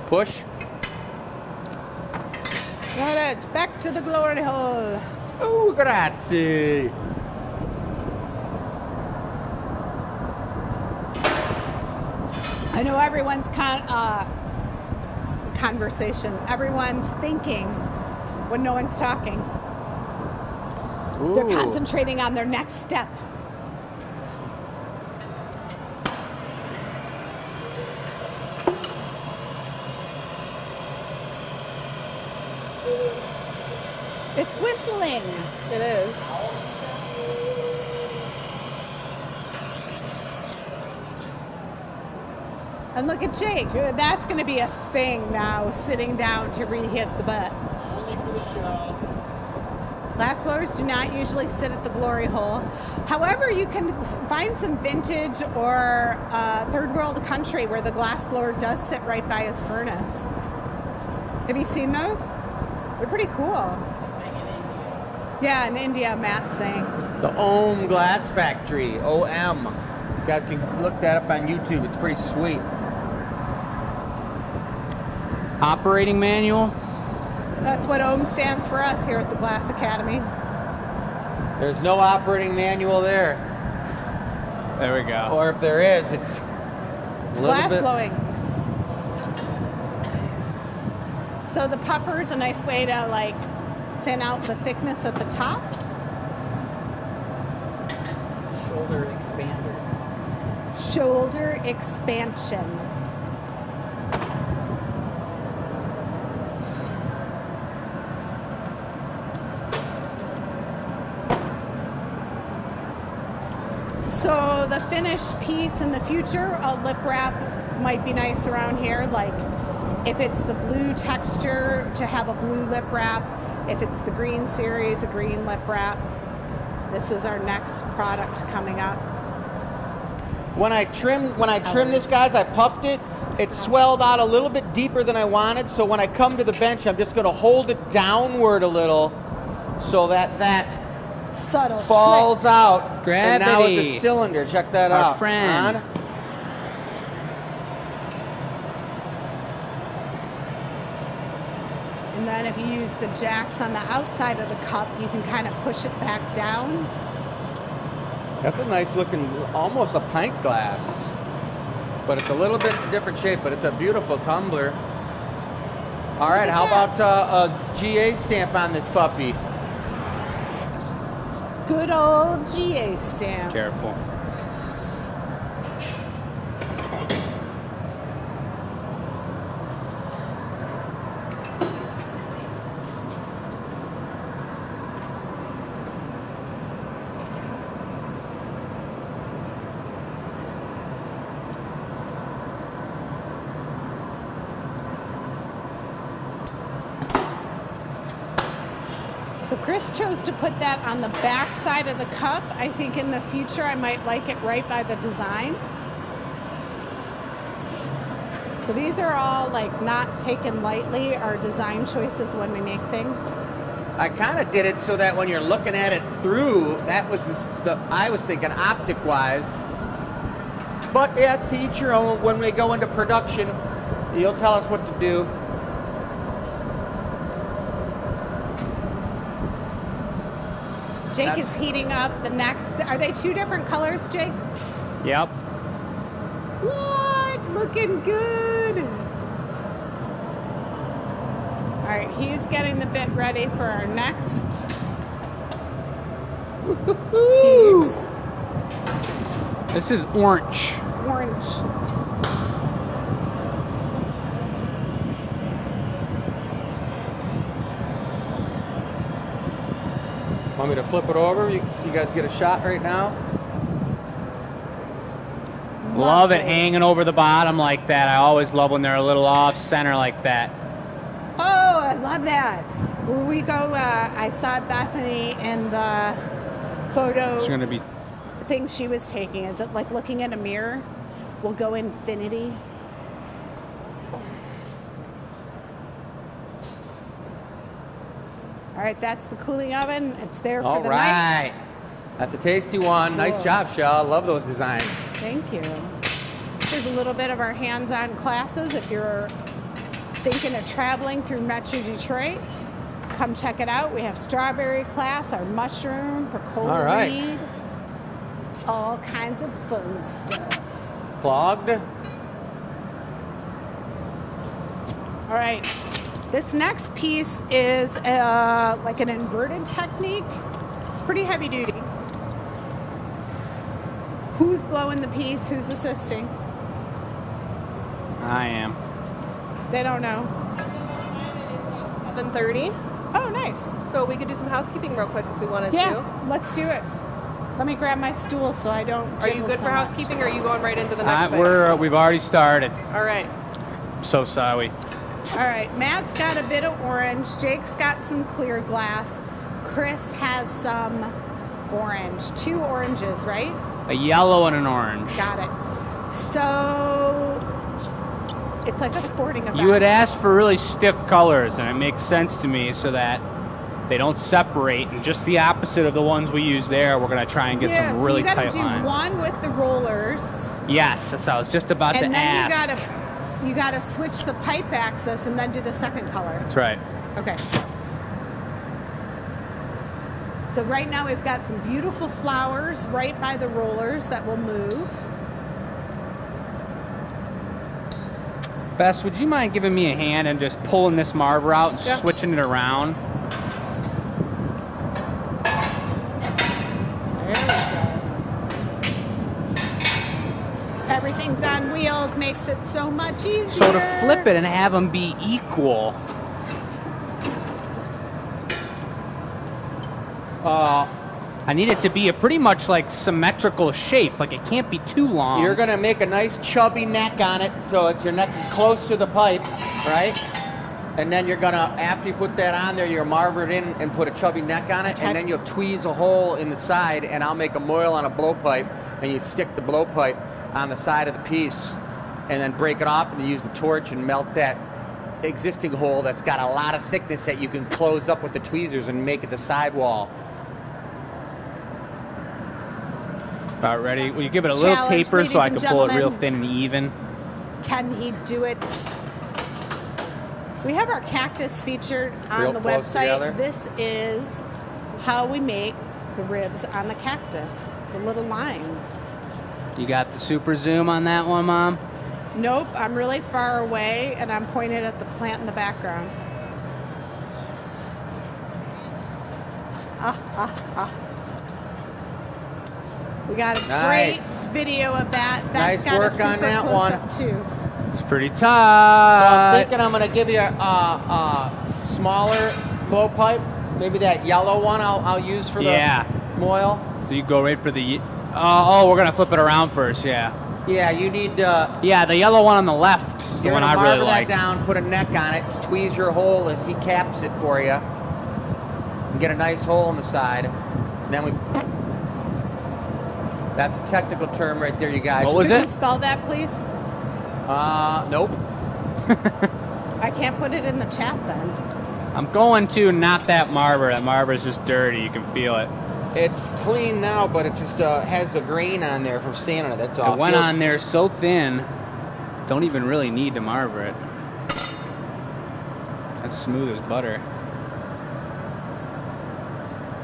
Push. Got it. Back to the glory hole. Oh, grazie. I know everyone's conversation. Everyone's thinking when no one's talking. They're Ooh. concentrating on their next step. It's whistling. It is. And look at Jake. That's going to be a thing now, sitting down to re-hit the butt. Only for the show. Glass blowers do not usually sit at the glory hole. However, you can find some vintage or third world country where the glass blower does sit right by his furnace. Have you seen those? They're pretty cool. Yeah, in India, Matt's saying. The Ohm Glass Factory, OM. You guys can look that up on YouTube. It's pretty sweet. operating manual. That's what OHM stands for us here at the Glass Academy. There's no operating manual there. There we go. Or if there is, it's a little Glass bit- blowing. So the puffer is a nice way to like thin out the thickness at the top. Shoulder expander. Shoulder expansion. So the finished piece in the future, a lip wrap might be nice around here. Like if it's the blue texture, to have a blue lip wrap. If it's the green series, a green lip wrap. This is our next product coming up. When I trimmed this, guys, I puffed it. It swelled out a little bit deeper than I wanted. So when I come to the bench, I'm just going to hold it downward a little so that Subtle falls tricks. out. Gravity. And now it's a cylinder. Check that Our out. friend. On. And then if you use the jacks on the outside of the cup, you can kind of push it back down. That's a nice looking, almost a pint glass. But it's a little bit different shape, but it's a beautiful tumbler. All right, how about a GA stamp on this puppy? Good old GA stamp. Careful. So Chris chose to put that on the back side of the cup. I think in the future I might like it right by the design. So these are all like not taken lightly, our design choices when we make things. I kind of did it so that when you're looking at it through, that was I was thinking optic-wise. But yeah, to each your own. When we go into production, you'll tell us what to do. Jake is heating up the next. Are they two different colors, Jake? Yep. What? Looking good. All right, he's getting the bit ready for our next piece. This is orange. Orange. Want me to flip it over? You guys get a shot right now? Love it hanging over the bottom like that. I always love when they're a little off center like that. Oh, I love that. When we go, I saw Bethany in the photo It's going to be thing she was taking. Is it like looking at a mirror? We'll go infinity. All right, that's the cooling oven. It's there for the night. That's a tasty one. Nice Cool. job, Shell. Love those designs. Thank you. Here's a little bit of our hands-on classes. If you're thinking of traveling through Metro Detroit, come check it out. We have strawberry class, our mushroom, percola All right. reed, all kinds of fun stuff. Clogged. All right, this next piece is like an inverted technique. It's pretty heavy duty. Who's blowing the piece? Who's assisting? I am. They don't know. 7:30. Oh, nice. So we could do some housekeeping real quick if we wanted Yeah, to. let's do it. Let me grab my stool so I don't. Are you jiggle good so for much. housekeeping, or are you going right into the next thing? We've already started. All right. So sorry. All right, Matt's got a bit of orange. Jake's got some clear glass. Chris has some orange. 2 oranges, right? A yellow and an orange. Got it. So it's like a sporting event. You had asked for really stiff colors, and it makes sense to me so that they don't separate. And just the opposite of the ones we use there, we're going to try and get Yeah, some really so you tight gotta do lines. one with the rollers, Yes, that's what I was just about and to then ask. you gotta switch the pipe axis and then do the second color. That's right. Okay. So right now we've got some beautiful flowers right by the rollers that will move. Bess, would you mind giving me a hand and just pulling this marver out and Yeah. switching it around? There we go. Everything's on wheels makes it so much easier. So to flip it and have them be equal, I need it to be a pretty much like symmetrical shape. Like it can't be too long. You're gonna make a nice chubby neck on it, so it's your neck is close to the pipe, right? And then you're gonna, after you put that on there, you'll marver it in and put a chubby neck on it, and then you'll tweeze a hole in the side, and I'll make a moil on a blowpipe, and you stick the blowpipe on the side of the piece, and then break it off, and then use the torch and melt that existing hole that's got a lot of thickness that you can close up with the tweezers and make it the sidewall. About ready. Will you give it a little Challenge, taper so I ladies can and pull it real gentlemen. thin and even? Can he do it? We have our cactus featured on Real the close website. together. This is how we make the ribs on the cactus, the little lines. You got the super zoom on that one, Mom? Nope, I'm really far away and I'm pointed at the plant in the background. We got a Nice. great video of that. That's Nice got work a super on that close-up one. too. It's pretty So I'm tight. thinking I'm gonna give you a smaller blowpipe. Maybe that yellow one I'll use for the Yeah. moil. So you go right for the... oh, we're going to flip it around first, yeah. Yeah, you need Yeah, the yellow one on the left is the you're one gonna I really marble that like. down, put a neck on it, tweeze your hole as he caps it for you. And get a nice hole in the side. And then we... That's a technical term right there, you guys. What was Could it? you spell that, please? Nope. I can't put it in the chat then. I'm going to not that marber. That marber is just dirty. You can feel it. It's clean now, but it just has a grain on there from standing on it. That's all. It went Feels- on there so thin, don't even really need to marber it. That's smooth as butter.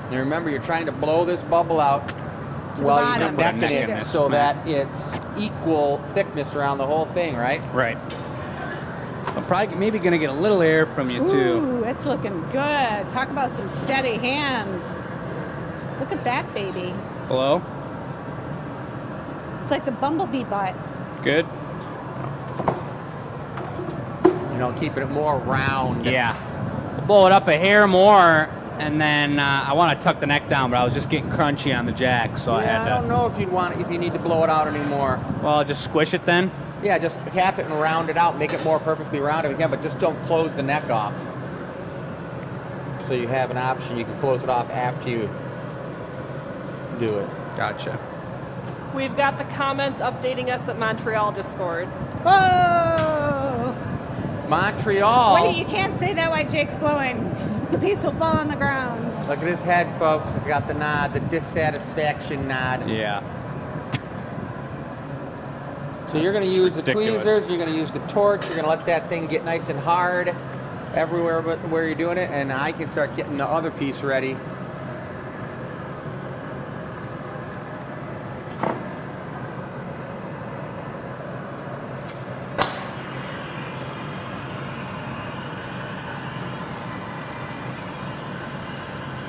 And remember, you're trying to blow this bubble out To the while bottom. you're Put a neck necking in it it. so that it's equal thickness around the whole thing, right? Right. I'm probably maybe going to get a little air from you, too. Ooh, it's looking good. Talk about some steady hands. Look at that baby. Hello? It's like the bumblebee butt. Good? You know, keeping it more round. Yeah. We'll blow it up a hair more, and then I want to tuck the neck down, but I was just getting crunchy on the jack, so I Yeah, had I don't to... know if you need to blow it out anymore. Well, I'll just squish it then. Yeah, just cap it and round it out, make it more perfectly round if you can, but just don't close the neck off. So you have an option. You can close it off after you do it. Gotcha. We've got the comments updating us that Montreal just scored. Whoa! Montreal. Wait, you can't say that while Jake's blowing. The piece will fall on the ground. Look at his head, folks. He's got the nod, the dissatisfaction nod. Yeah. So you're going to use the ridiculous. tweezers, you're going to use the torch, you're going to let that thing get nice and hard everywhere but where you're doing it, and I can start getting the other piece ready.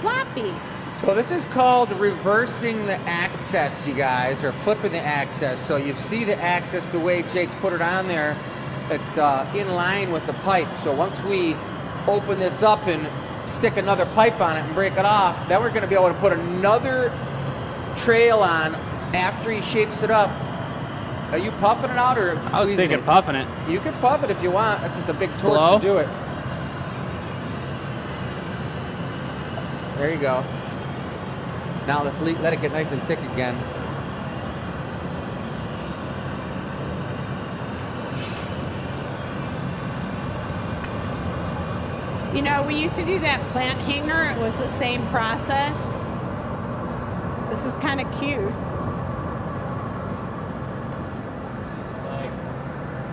Floppy. So this is called reversing the axis, you guys, or flipping the axis. So you see the axis the way Jake's put it on there. It's in line with the pipe. So once we open this up and stick another pipe on it and break it off, then we're going to be able to put another trail on after he shapes it up. Are you puffing it out or I was tweezing thinking it? puffing it. You can puff it if you want. That's just a big torch Hello? to do it. There you go. Now let's let it get nice and thick again. You know, we used to do that plant hanger. It was the same process. This is kind of cute. This is like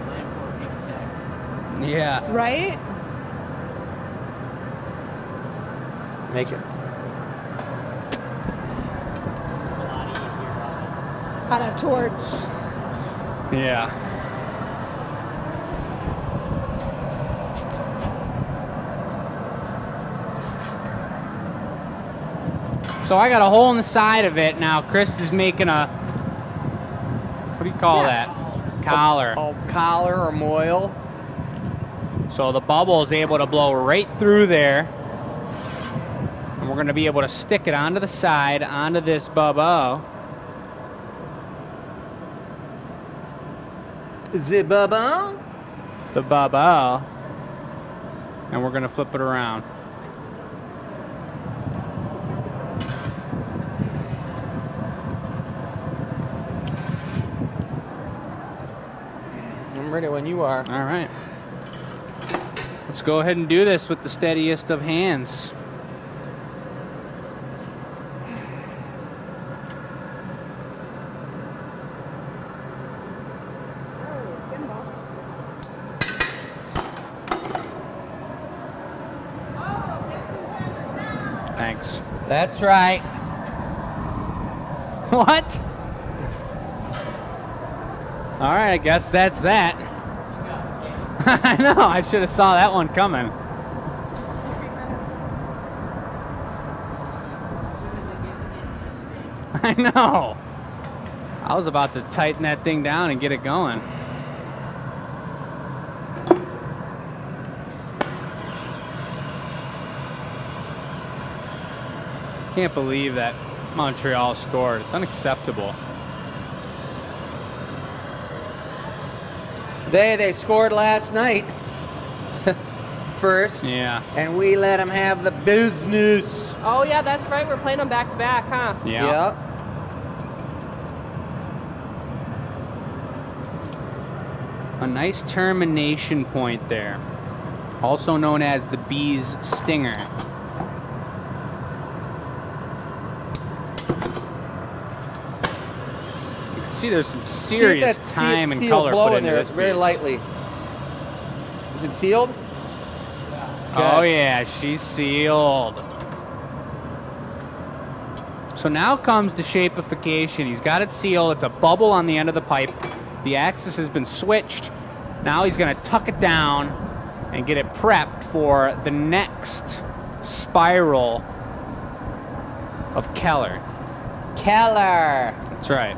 lamp working tech. Yeah. Right? Make it. It's a lot easier on On a torch. Yeah. So I got a hole in the side of it. Now Chris is making a, what do you call Yes. that? Collar. Oh, collar or moil. So the bubble is able to blow right through there. And we're going to be able to stick it onto the side, onto this bubble. The bubble. The bubble. And we're going to flip it around. ready when you are. All right. Let's go ahead and do this with the steadiest of hands. Thanks. That's right. What? All right, I guess that's that. I know, I should have saw that one coming. I know. I was about to tighten that thing down and get it going. Can't believe that Montreal scored. It's unacceptable. They scored last night first. Yeah. And we let them have the business. Oh yeah, that's right. We're playing them back to back, huh? Yeah. Yep. A nice termination point there. Also known as the bee's stinger. You can see there's some serious time and color put into there this very piece. lightly. Is it sealed? Oh yeah, she's sealed. So now comes the shapification. He's got it sealed. It's a bubble on the end of the pipe. The axis has been switched. Now he's going to tuck it down and get it prepped for the next spiral of Keller. Keller. That's right.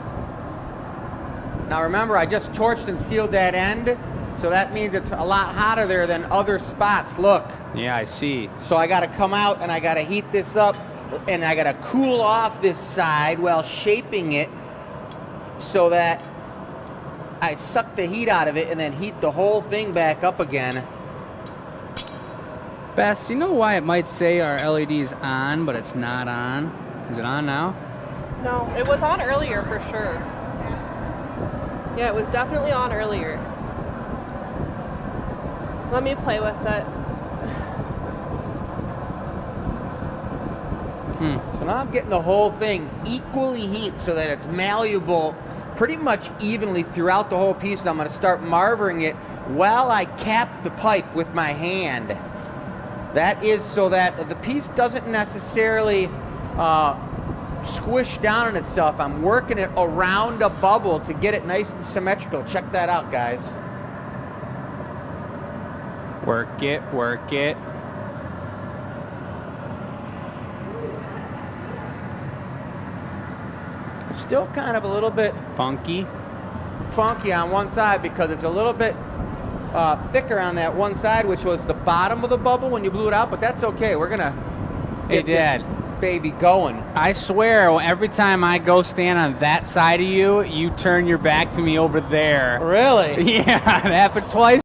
Now remember, I just torched and sealed that end, so that means it's a lot hotter there than other spots. Look. Yeah, I see. So I got to come out and I got to heat this up, and I got to cool off this side while shaping it so that I suck the heat out of it and then heat the whole thing back up again. Bess, you know why it might say our LED is on, but it's not on? Is it on now? No, it was on earlier for sure. Yeah, it was definitely on earlier. Let me play with it. So now I'm getting the whole thing equally heat so that it's malleable pretty much evenly throughout the whole piece. And I'm going to start marvering it while I cap the pipe with my hand. That is so that the piece doesn't necessarily squish down on itself. I'm working it around a bubble to get it nice and symmetrical. Check that out, guys. Work it, work it. It's still kind of a little bit Funky. funky on one side because it's a little bit thicker on that one side, which was the bottom of the bubble when you blew it out, but that's okay. We're gonna Hey, get Dad. this baby going. I swear, every time I go stand on that side of you, you turn your back to me over there. Really? Yeah, it happened twice.